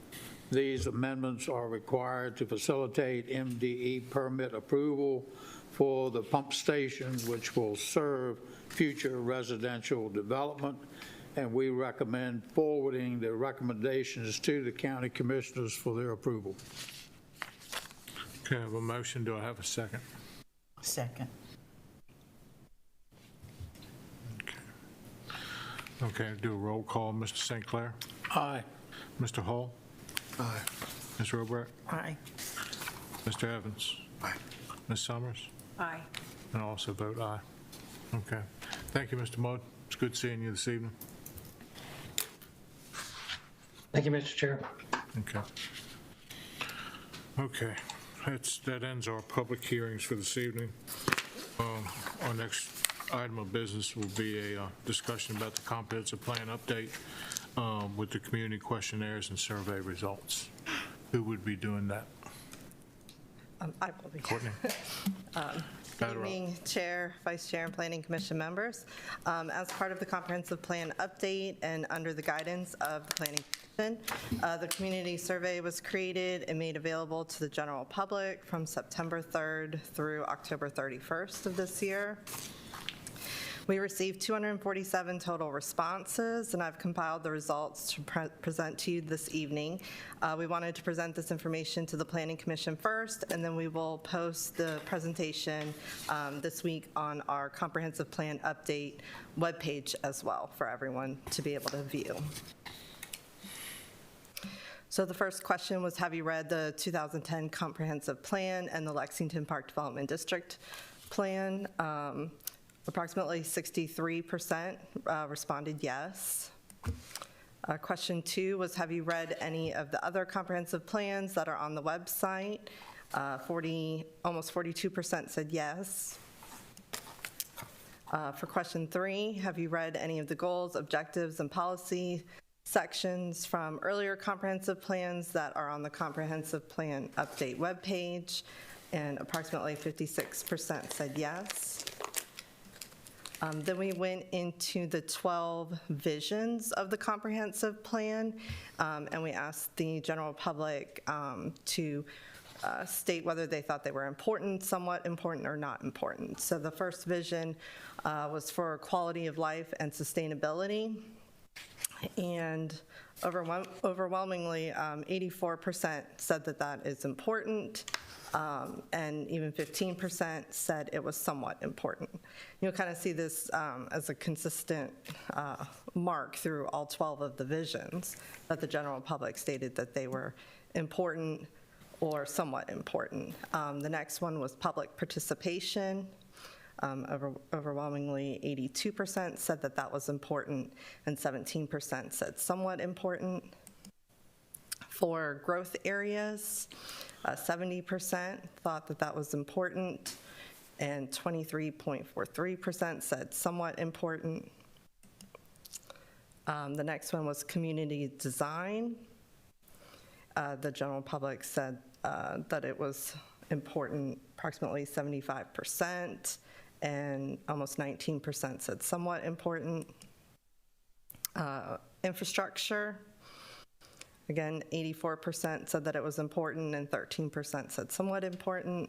These amendments are required to facilitate MDE permit approval for the pump station, which will serve future residential development, and we recommend forwarding the recommendations to the county commissioners for their approval. Okay, I have a motion. Do I have a second? Second. Okay, do a roll call. Mr. St. Clair? Aye. Mr. Hall? Aye. Ms. Robrett? Aye. Mr. Evans? Aye. Ms. Summers? Aye. And I also vote aye. Okay. Thank you, Mr. Mudd. It's good seeing you this evening. Thank you, Mr. Chair. Okay. Okay, that ends our public hearings for this evening. Our next item of business will be a discussion about the comprehensive plan update with the community questionnaires and survey results. Who would be doing that? I will be. Courtney? Good evening, Chair, Vice Chair, and Planning Commission members. As part of the comprehensive plan update and under the guidance of the Planning Commission, the community survey was created and made available to the general public from September 3rd through October 31st of this year. We received 247 total responses, and I've compiled the results to present to you this evening. We wanted to present this information to the Planning Commission first, and then we will post the presentation this week on our Comprehensive Plan Update webpage as well for everyone to be able to view. So the first question was, have you read the 2010 Comprehensive Plan and the Lexington Park Development District Plan? Approximately 63% responded yes. Question 2 was, have you read any of the other comprehensive plans that are on the website? Almost 42% said yes. For question 3, have you read any of the goals, objectives, and policy sections from earlier comprehensive plans that are on the Comprehensive Plan Update webpage? And approximately 56% said yes. Then we went into the 12 visions of the comprehensive plan, and we asked the general public to state whether they thought they were important, somewhat important, or not important. So the first vision was for quality of life and sustainability, and overwhelmingly, 84% said that that is important. And even 15% said it was somewhat important. You'll kind of see this as a consistent mark through all 12 of the visions, that the general public stated that they were important or somewhat important. The next one was public participation. Overwhelmingly, 82% said that that was important, and 17% said somewhat important. For growth areas, 70% thought that that was important, and 23.43% said somewhat important. The next one was community design. The general public said that it was important, approximately 75%, and almost 19% said somewhat important. Infrastructure. Again, 84% said that it was important, and 13% said somewhat important.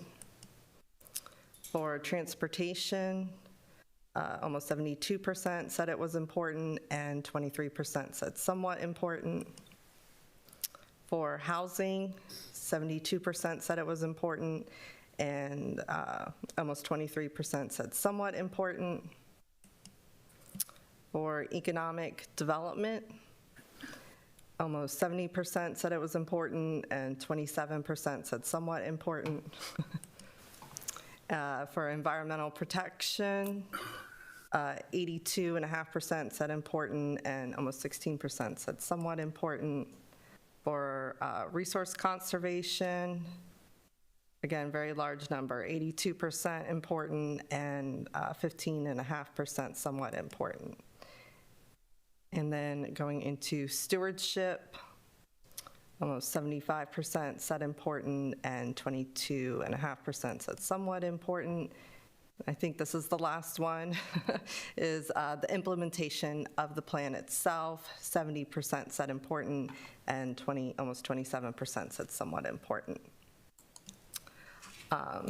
For transportation, almost 72% said it was important, and 23% said somewhat important. For housing, 72% said it was important, and almost 23% said somewhat important. For economic development, almost 70% said it was important, and 27% said somewhat important. For environmental protection, 82.5% said important, and almost 16% said somewhat important. For resource conservation, again, very large number, 82% important, and 15.5% somewhat important. And then going into stewardship, almost 75% said important, and 22.5% said somewhat important. I think this is the last one, is the implementation of the plan itself. 70% said important, and almost 27% said somewhat important.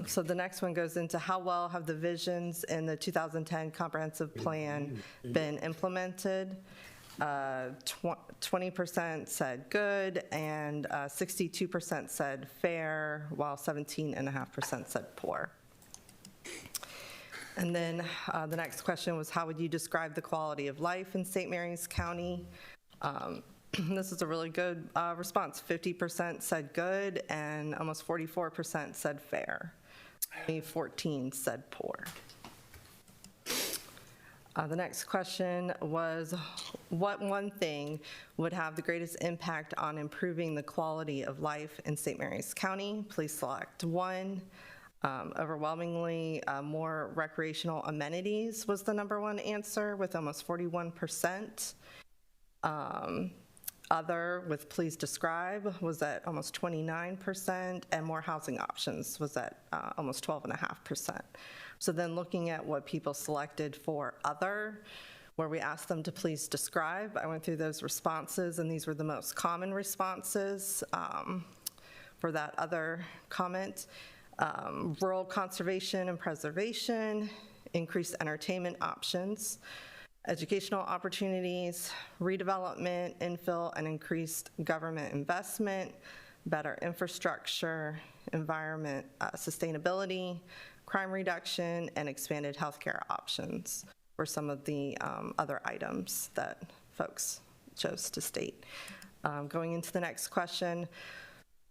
So the next one goes into how well have the visions in the 2010 comprehensive plan been implemented. 20% said good, and 62% said fair, while 17.5% said poor. And then the next question was, how would you describe the quality of life in St. Mary's County? This is a really good response. 50% said good, and almost 44% said fair. Only 14 said poor. The next question was, what one thing would have the greatest impact on improving the quality of life in St. Mary's County? Please select one. Overwhelmingly, more recreational amenities was the #1 answer, with almost 41%. Other, with please describe, was at almost 29%, and more housing options was at almost 12.5%. So then looking at what people selected for other, where we asked them to please describe, I went through those responses, and these were the most common responses for that other comment. Rural conservation and preservation, increased entertainment options, educational opportunities, redevelopment, infill, and increased government investment, better infrastructure, environment, sustainability, crime reduction, and expanded healthcare options were some of the other items that folks chose to state. Going into the next question,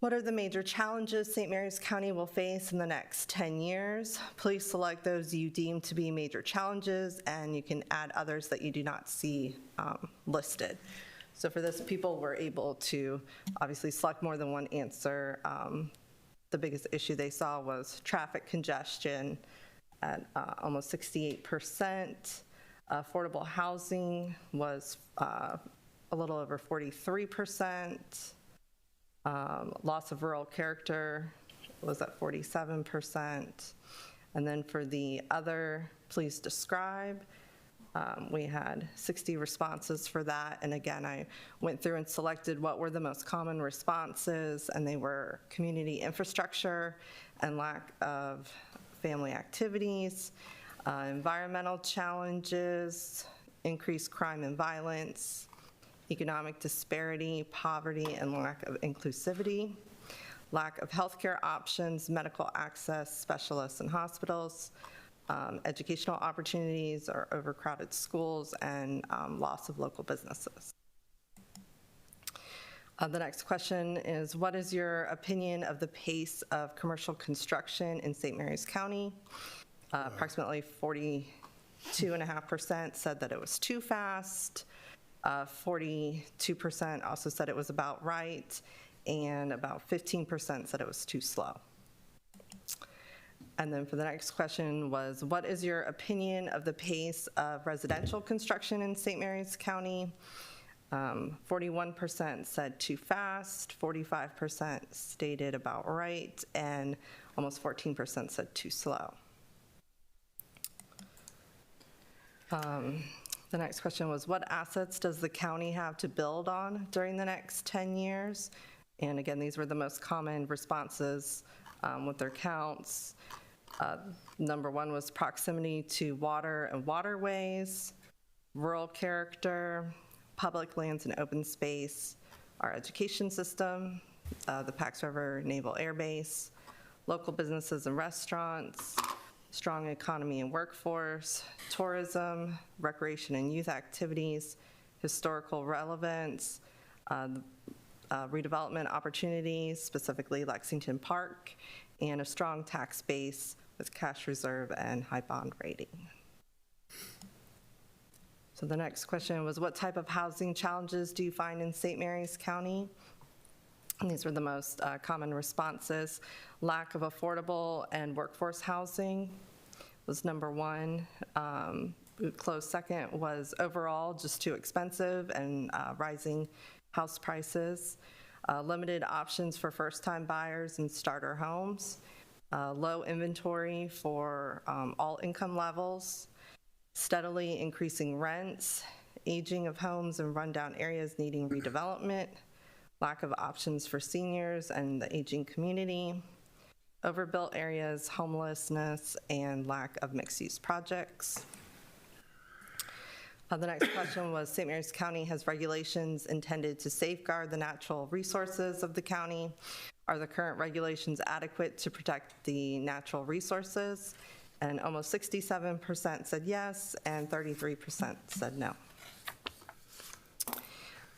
what are the major challenges St. Mary's County will face in the next 10 years? Please select those you deem to be major challenges, and you can add others that you do not see listed. So for this, people were able to obviously select more than one answer. The biggest issue they saw was traffic congestion at almost 68%. Affordable housing was a little over 43%. Loss of rural character was at 47%. And then for the other, please describe, we had 60 responses for that. And again, I went through and selected what were the most common responses, and they were community infrastructure and lack of family activities, environmental challenges, increased crime and violence, economic disparity, poverty, and lack of inclusivity, lack of healthcare options, medical access, specialists and hospitals, educational opportunities or overcrowded schools, and loss of local businesses. The next question is, what is your opinion of the pace of commercial construction in St. Mary's County? Approximately 42.5% said that it was too fast. 42% also said it was about right, and about 15% said it was too slow. And then for the next question was, what is your opinion of the pace of residential construction in St. Mary's County? 41% said too fast, 45% stated about right, and almost 14% said too slow. The next question was, what assets does the county have to build on during the next 10 years? And again, these were the most common responses with their counts. #1 was proximity to water and waterways, rural character, public lands and open space, our education system, the Pax River Naval Air Base, local businesses and restaurants, strong economy and workforce, tourism, recreation and youth activities, historical relevance, redevelopment opportunities, specifically Lexington Park, and a strong tax base with cash reserve and high bond rating. So the next question was, what type of housing challenges do you find in St. Mary's County? And these were the most common responses. Lack of affordable and workforce housing was #1. Close second was overall just too expensive and rising house prices. limited options for first-time buyers and starter homes, low inventory for all income levels, steadily increasing rents, aging of homes in rundown areas needing redevelopment, lack of options for seniors and the aging community, overbuilt areas, homelessness, and lack of mixed-use projects. The next question was, St. Mary's County has regulations intended to safeguard the natural resources of the county. Are the current regulations adequate to protect the natural resources? And almost 67% said yes, and 33% said no.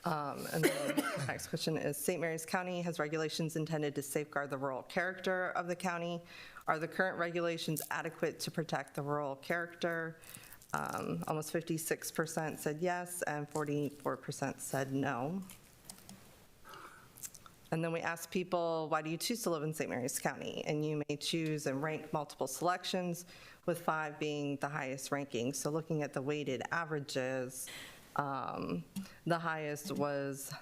And then the next question is, St. Mary's County has regulations intended to safeguard the rural character of the county. Are the current regulations adequate to protect the rural character? Almost 56% said yes, and 44% said no. And then we asked people, why do you choose to live in St. Mary's County? And you may choose and rank multiple selections, with 5 being the highest ranking. So looking at the weighted averages, the highest was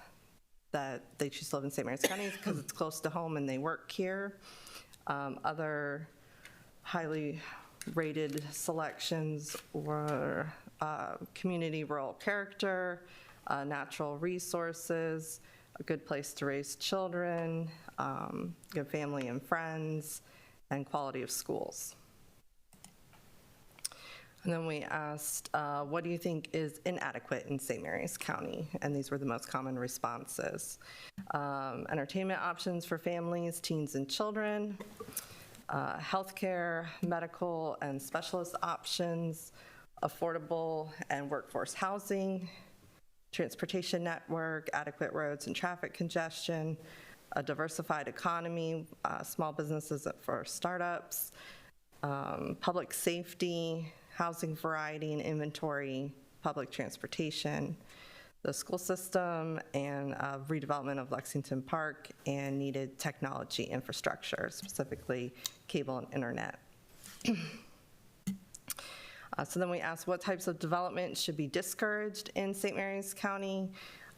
that they choose to live in St. Mary's County because it's close to home and they work here. Other highly rated selections were community rural character, natural resources, a good place to raise children, good family and friends, and quality of schools. And then we asked, what do you think is inadequate in St. Mary's County? And these were the most common responses. Entertainment options for families, teens, and children, healthcare, medical, and specialist options, affordable and workforce housing, transportation network, adequate roads and traffic congestion, a diversified economy, small businesses for startups, public safety, housing variety and inventory, public transportation, the school system, and redevelopment of Lexington Park, and needed technology infrastructure, specifically cable and internet. So then we asked what types of development should be discouraged in St. Mary's County.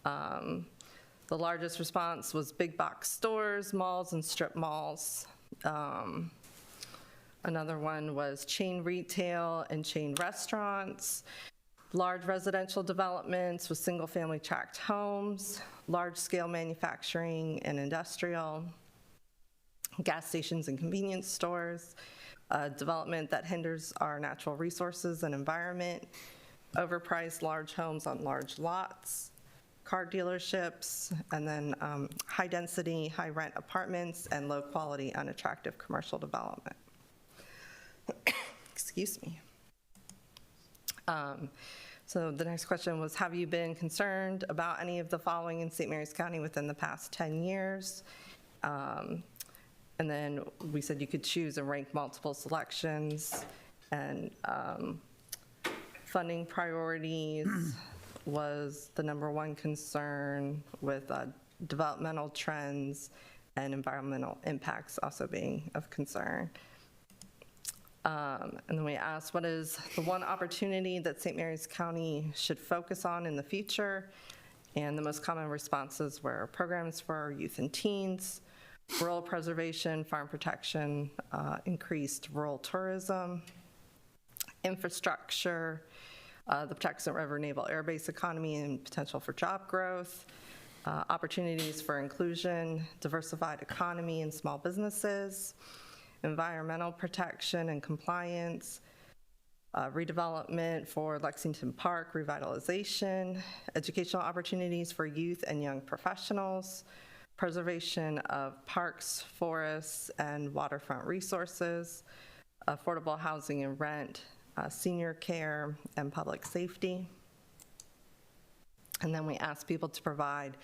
The largest response was big box stores, malls, and strip malls. Another one was chain retail and chain restaurants, large residential developments with single-family tract homes, large-scale manufacturing and industrial, gas stations and convenience stores, development that hinders our natural resources and environment, overpriced large homes on large lots, car dealerships, and then high-density, high-rent apartments, and low-quality, unattractive commercial development. Excuse me. So the next question was, have you been concerned about any of the following in St. Mary's County within the past 10 years? And then we said you could choose and rank multiple selections, and funding priorities was the #1 concern, with developmental trends and environmental impacts also being of concern. And then we asked, what is the one opportunity that St. Mary's County should focus on in the future? And the most common responses were programs for our youth and teens, rural preservation, farm protection, increased rural tourism, infrastructure, the Patuxent River Naval Air Base economy and potential for job growth, opportunities for inclusion, diversified economy and small businesses, environmental protection and compliance, redevelopment for Lexington Park, revitalization, educational opportunities for youth and young professionals, preservation of parks, forests, and waterfront resources, affordable housing and rent, senior care, and public safety. And then we asked people to provide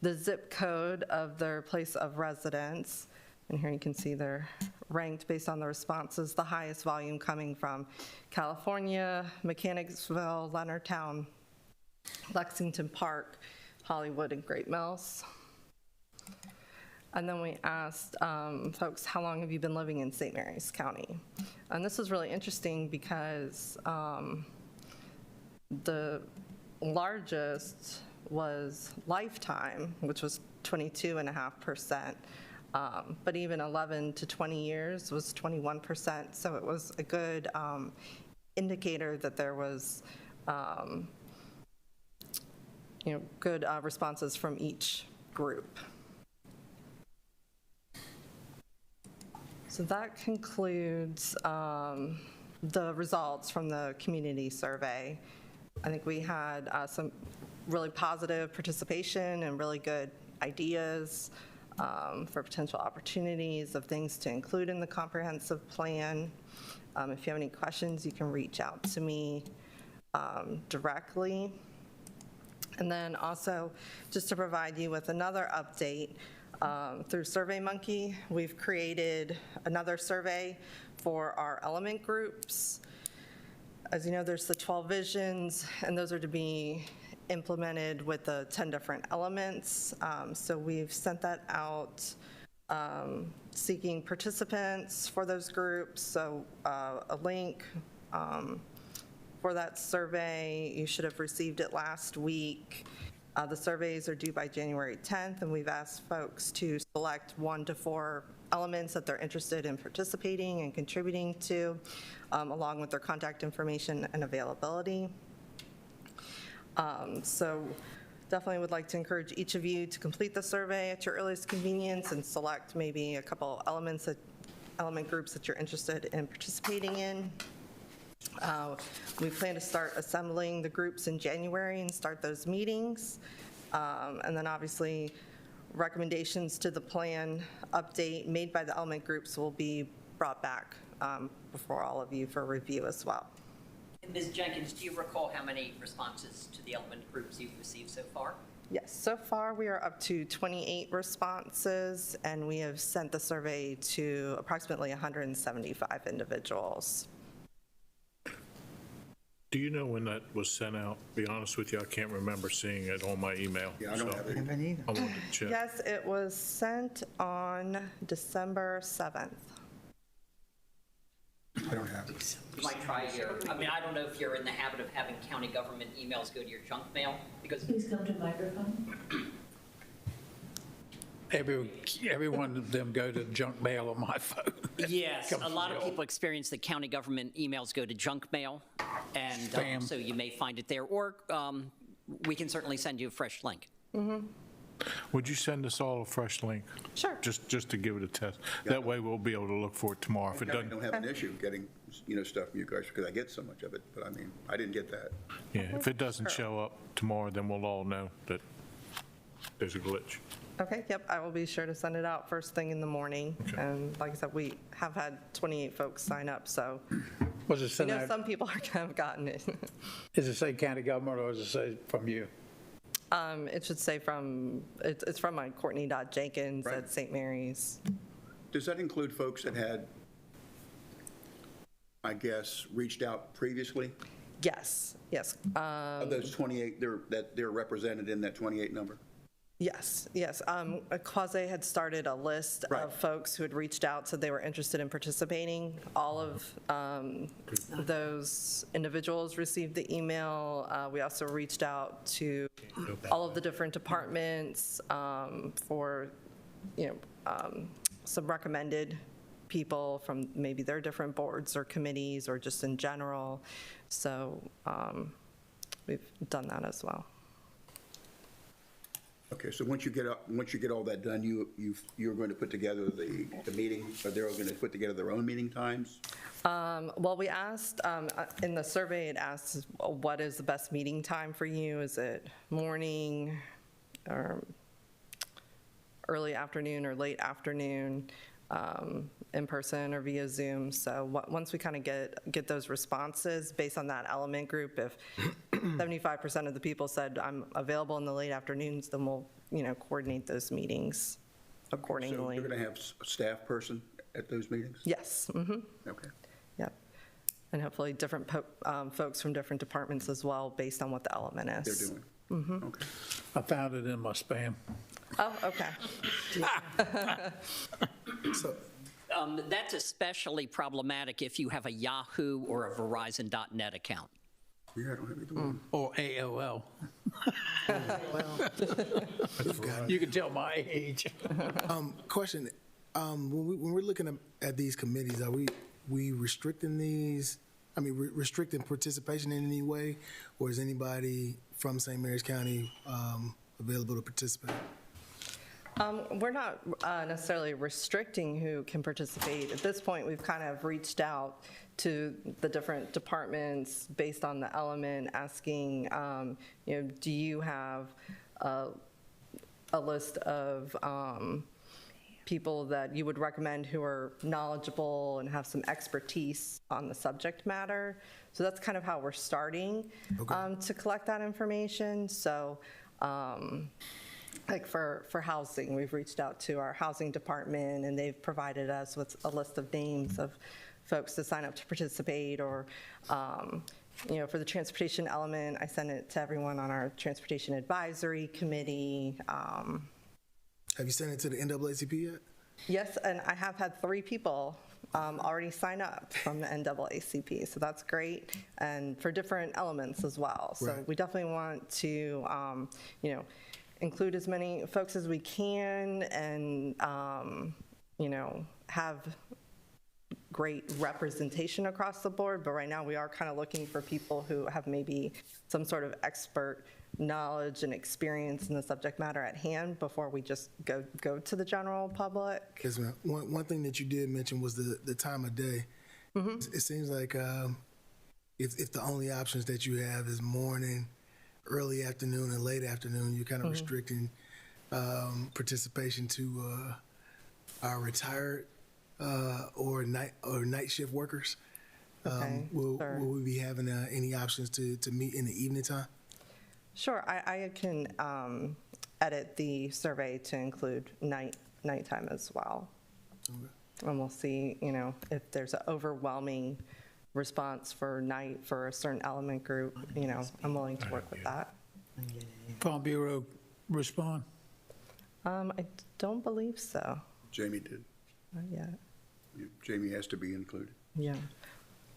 the zip code of their place of residence. And here you can see they're ranked based on the responses, the highest volume coming from California, Mechanicsville, Leonardtown, Lexington Park, Hollywood, and Great Mills. And then we asked folks, how long have you been living in St. Mary's County? And this is really interesting because the largest was lifetime, which was 22.5%. But even 11 to 20 years was 21%. So it was a good indicator that there was, good responses from each group. So that concludes the results from the community survey. I think we had some really positive participation and really good ideas for potential opportunities of things to include in the comprehensive plan. If you have any questions, you can reach out to me directly. And then also, just to provide you with another update, through SurveyMonkey, we've created another survey for our element groups. As you know, there's the 12 visions, and those are to be implemented with the 10 different elements. So we've sent that out seeking participants for those groups. So a link for that survey, you should have received it last week. The surveys are due by January 10th, and we've asked folks to select 1 to 4 elements that they're interested in participating and contributing to, along with their contact information and availability. So definitely would like to encourage each of you to complete the survey at your earliest convenience and select maybe a couple element groups that you're interested in participating in. We plan to start assembling the groups in January and start those meetings. And then obviously recommendations to the plan update made by the element groups will be brought back before all of you for review as well. Ms. Jenkins, do you recall how many responses to the element groups you've received so far? Yes, so far we are up to 28 responses, and we have sent the survey to approximately 175 individuals. Do you know when that was sent out? Be honest with you, I can't remember seeing it on my email. Yeah, I don't have it. I wanted to check. Yes, it was sent on December 7th. I don't have it. You might try your, I mean, I don't know if you're in the habit of having county government emails go to your junk mail, because Please come to microphone. Every one of them go to junk mail on my phone. yes, Comes a lot from of the people experience that county government emails go to junk mail, and Spam. so you may find it there, or we can certainly send you a fresh link. Would you send us all a fresh link? Sure. Just to give it a test. That way we'll be able to look for it tomorrow. If it I doesn't, don't have an issue getting, stuff from you guys because I get so much of it, but I mean, I didn't get that. yeah, if it doesn't show up tomorrow, then we'll all know that there's a glitch. Okay, yep, I will be sure to send it out first thing in the morning. Okay. And like I said, we have had 28 folks sign up, so Was it sent out, some people have gotten it. does it say county government or does it say from you? It should say it's from my Courtney.Jenkins Right. at St. Mary's. Does that include folks that had, I guess, reached out previously? Yes, yes. Of those 28, they're represented in that 28 number? Yes, yes. Quasi had started a list Right. of folks who had reached out, said they were interested in participating. All of those individuals received the email. We also reached out to all of the different departments for, some recommended people from maybe their different boards or committees or just in general. So we've done that as well. Okay, so once you get all that done, you're going to put together the meeting, or they're all going to put together their own meeting times? Well, we asked, in the survey, it asks, what is the best meeting time for you? Is it morning, or early afternoon, or late afternoon, in person or via Zoom? So once we kind of get those responses based on that element group, if 75% of the people said, I'm available in the late afternoons, then we'll, coordinate those meetings accordingly. So you're going to have a staff person at those meetings? Yes, mm-hmm. Okay. Yep. And hopefully different folks from different departments as well, based on what the element is. They're doing? Okay. I found it in my spam. Oh, okay. That's especially problematic if you have a Yahoo or a Verizon.net account. Yeah, I don't have either one. Or AOL. You can tell my age. Question, when we're looking at these committees, are we restricting these, restricting participation in any way? Or is anybody from St. Mary's County available to participate? We're not necessarily restricting who can participate. At this point, we've kind of reached out to the different departments based on the element, asking, do you have a list of people that you would recommend who are knowledgeable and have some expertise on the subject matter? So that's kind of how we're starting to collect that information. So, like for housing, we've reached out to our housing department, and they've provided us with a list of names of folks to sign up to participate. Or, for the transportation element, I sent it to everyone on our transportation advisory committee. Have you sent it to the NAACP yet? Yes, and I have had 3 people already sign up from the NAACP, so that's great, and for different elements as well. So Right. we definitely want to, include as many folks as we can, and have great representation across the board. But right now, we are kind of looking for people who have maybe some sort of expert knowledge and experience in the subject matter at hand before we just go to the general public. Yes, ma'am. One thing that you did mention was the time of day. It seems like if the only options that you have is morning, early afternoon, and late afternoon, you're kind of restricting participation to our retired or night shift workers. Will we be having any options to meet in the evening time? Sure, I can edit the survey to include nighttime as well. And we'll see, if there's an overwhelming response for night for a certain element group, I'm willing to work with that. Farm Bureau respond? I don't believe so. Jamie did. Not yet. Jamie has to be included. Yeah.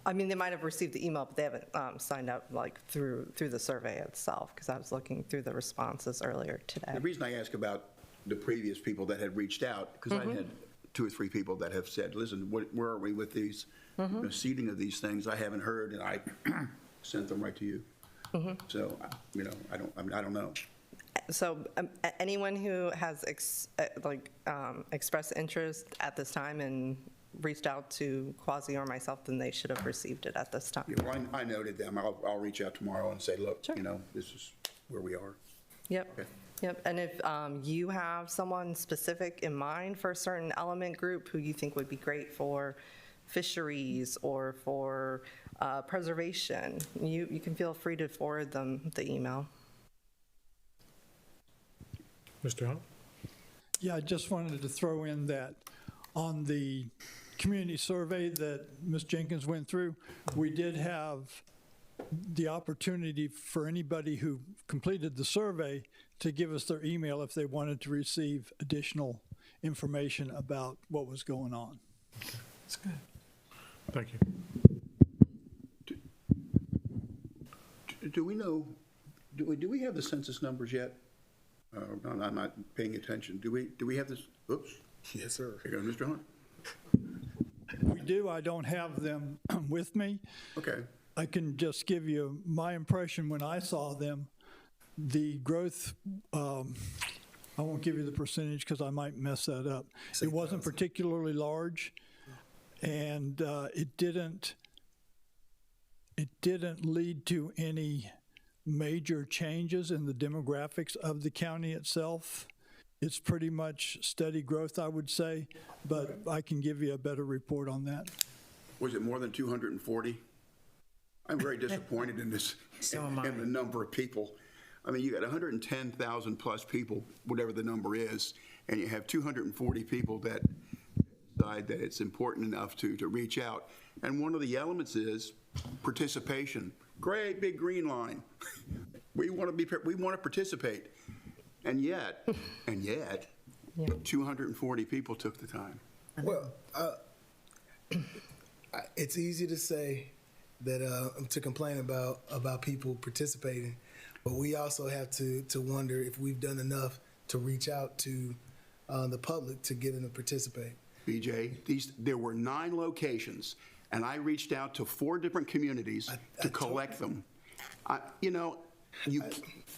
I mean, they might have received the email, but they haven't signed up through the survey itself, because I was looking through the responses earlier today. The reason I ask about the previous people that had reached out, because I had 2 or 3 people that have said, listen, where are we with these seeding of these things? I haven't heard, and I sent them right to you. So, I don't know. So anyone who has expressed interest at this time and reached out to Quasi or myself, then they should have received it at this time. Yeah, well, I noted them. I'll reach out tomorrow and say, look, this is where we are. Yep. Okay. Yep. And if you have someone specific in mind for a certain element group who you think would be great for fisheries or for preservation, you can feel free to forward them the email. Mr. Hunt? Yeah, I just wanted to throw in that on the community survey that Ms. Jenkins went through, we did have the opportunity for anybody who completed the survey to give us their email if they wanted to receive additional information about what was going on. That's good. Thank you. Do we know, do we have the census numbers yet? No, I'm not paying attention. Do we have this? Oops. Yes, sir. Here goes Mr. Hunt. We do. I don't have them with me. Okay. I can just give you my impression when I saw them. The growth, I won't give you the percentage because I might mess that up. It wasn't particularly large, and it didn't lead to any major changes in the demographics of the county itself. It's pretty much steady growth, I would say, but I can give you a better report on that. Was it more than 240? I'm very disappointed in this, in the number of people. I mean, you got 110,000 plus people, whatever the number is, and you have 240 people that decide that it's important enough to reach out. And one of the elements is participation. Great big green line. We want to participate. And yet, 240 people took the time. Well, it's easy to say that to complain about people participating, but we also have to wonder if we've done enough to reach out to the public to get them to participate. BJ, there were 9 locations, and I reached out to 4 different communities to collect them. You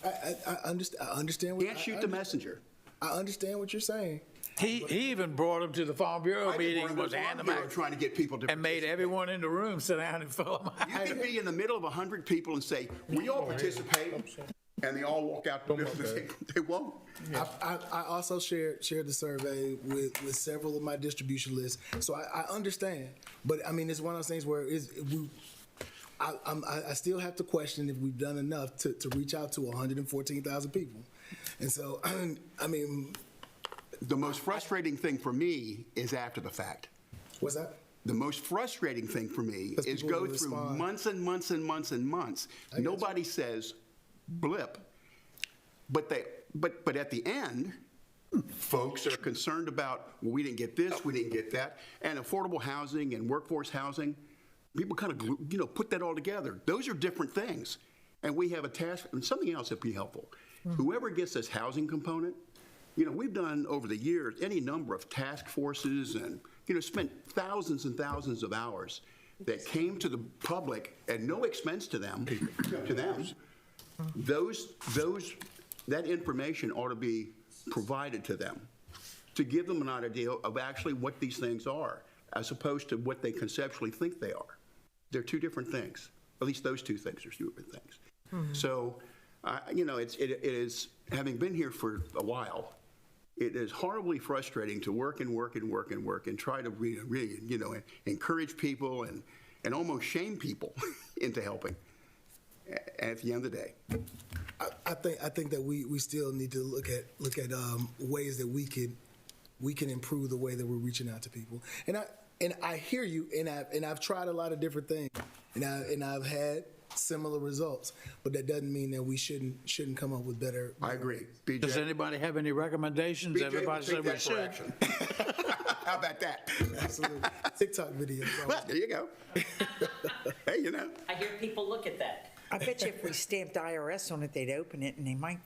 I understand. What, can't shoot the messenger. I understand what you're saying. He even brought them to the Farm Bureau meeting and was handing them out trying to get people to and made everyone in the room sit down and fill them out. You can be in the middle of 100 people and say, we all participate, and they all walk out the door. They won't. I also shared the survey with several of my distribution lists, so I understand. But I mean, it's one of those things where I still have to question if we've done enough to reach out to 114,000 people. And so, I mean, the most frustrating thing for me is after the fact. What's that? The most frustrating thing for me is go through months and months and months and months. Nobody says blip, but at the end, folks are concerned about, well, we didn't get this, we didn't get that, and affordable housing and workforce housing. People kind of put that all together. Those are different things, and we have a task and something else that'd be helpful. Whoever gets this housing component, we've done over the years any number of task forces and spent thousands and thousands of hours that came to the public at no expense to them. That information ought to be provided to them to give them an idea of actually what these things are, as opposed to what they conceptually think they are. They're 2 different things. At least those 2 things are 2 different things. So, it is, having been here for a while, it is horribly frustrating to work and try to really encourage people and almost shame people into helping at the end of the day. I think that we still need to look at ways that we can improve the way that we're reaching out to people. And I hear you, and I've tried a lot of different things, and I've had similar results, but that doesn't mean that we shouldn't come up with better. I agree. BJ? Does anybody have any recommendations? BJ, Everybody said we should. How about that? Absolutely. TikTok videos. Well, there you go. Hey, I hear people look at that. I bet you if we stamped IRS on it, they'd open it and they might.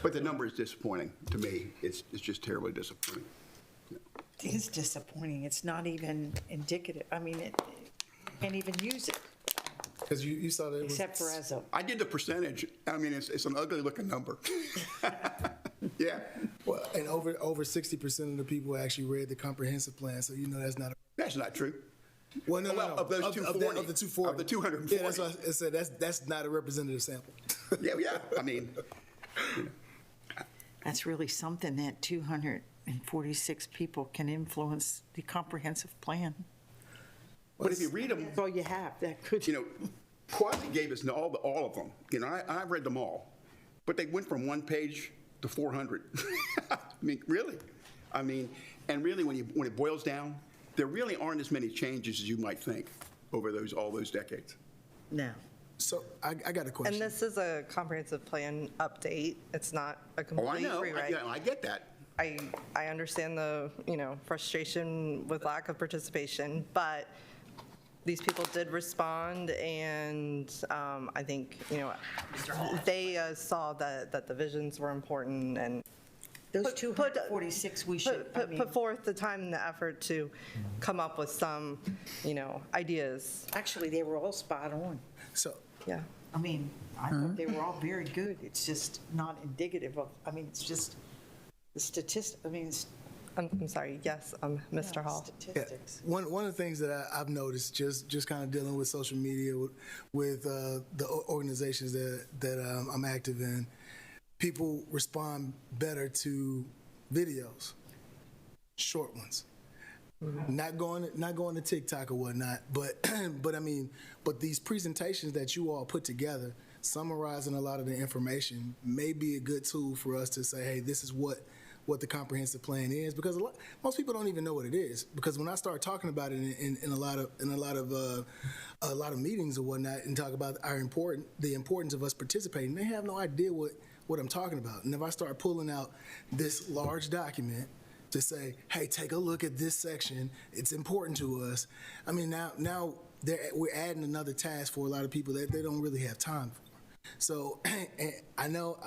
But the number is disappointing to me. It's just terribly disappointing. It is disappointing. It's not even indicative. I mean, you can't even use it. Because you saw that it was, Except for as a. I did the percentage. I mean, it's an ugly looking number. Yeah. Well, and over 60% of the people actually read the comprehensive plan, so that's not. That's not true. Well, no. Of those 240. Of the 240. Of the 240. Yeah, that's what I said. That's not a representative sample. Yeah. I mean. That's really something that 246 people can influence the comprehensive plan. But if you read them, that's all you have. That could. Quasi gave us all of them. I've read them all, but they went from 1 page to 400. I mean, really. I mean, and really, when it boils down, there really aren't as many changes as you might think over all those decades. No. So I got a question. And this is a comprehensive plan update. It's not a complete I know. rewrite. I get that. I understand the frustration with lack of participation, but these people did respond, and I think they saw that the visions were important and Those 246 we should put forth the time and the effort to come up with some ideas. Actually, they were all spot on. So Yeah. I mean, I thought they were all very good. It's just not indicative of. I mean, it's just the statistic. I mean, it's I'm sorry. Yes, Mr. Hall. statistics. One of the things that I've noticed just kind of dealing with social media with the organizations that I'm active in, people respond better to videos, short ones. Not going to TikTok or whatnot, but these presentations that you all put together, summarizing a lot of the information, may be a good tool for us to say, hey, this is what the comprehensive plan is, because most people don't even know what it is. Because when I start talking about it in a lot of meetings or whatnot, and talk about the importance of us participating, they have no idea what I'm talking about. And if I start pulling out this large document to say, hey, take a look at this section, it's important to us. I mean, now we're adding another task for a lot of people that they don't really have time for. So and I know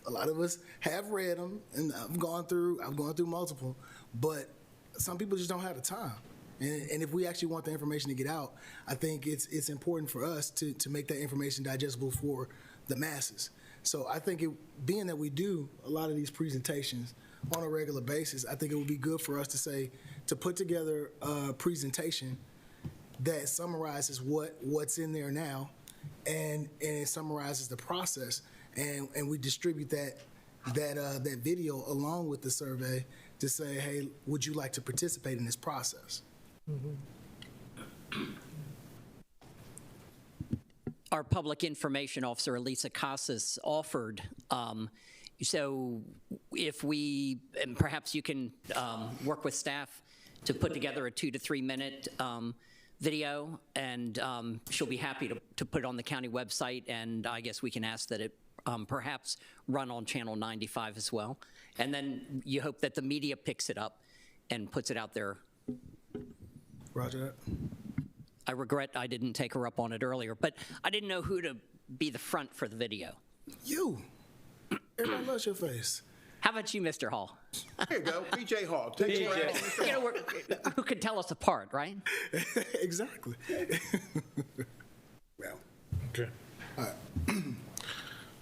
a lot of us have read them, and I've gone through multiple, but some people just don't have the time. And if we actually want the information to get out, I think it's important for us to make that information digestible for the masses. So I think being that we do a lot of these presentations on a regular basis, I think it would be good for us to put together a presentation that summarizes what's in there now, and it summarizes the process, and we distribute that video along with the survey to say, hey, would you like to participate in this process? Our public information officer, Elisa Casas, offered, so if we, and perhaps you can work with staff to put together a 2 to 3 minute video, and she'll be happy to put it on the county website, and I guess we can ask that it perhaps run on Channel 95 as well. And then you hope that the media picks it up and puts it out there. Roger that. I regret I didn't take her up on it earlier, but I didn't know who to be the front for the video. You. Everybody loves your face. How about you, Mr. Hall? Here you go, PJ Hall. Take it away. You know, who could tell us apart, right? Exactly. Well. Okay.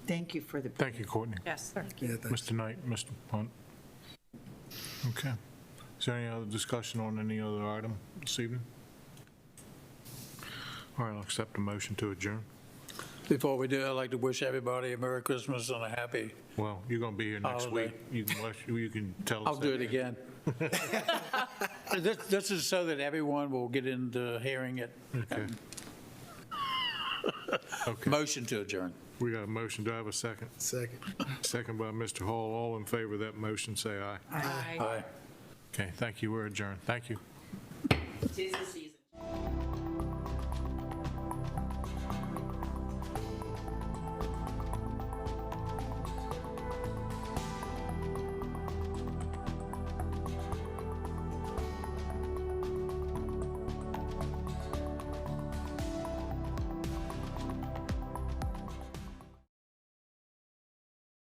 Thank you for the. Thank you, Courtney. Yes, thank you. Yeah, thanks. Mr. Knight, Mr. Punt. Okay. Is there any other discussion on any other item this evening? All right, I'll accept a motion to adjourn. Before we do, I'd like to wish everybody a Merry Christmas and a happy. Well, you're going to be here next Holiday. week. You can tell us. I'll do it that. again. This is so that everyone will get into hearing it. Okay. Okay. Motion to adjourn. We got a motion. Do I have a second? Second. Second by Mr. Hall. All in favor of that motion, say aye. Aye. Okay, thank you. We're adjourned. Thank you. 'Tis the season.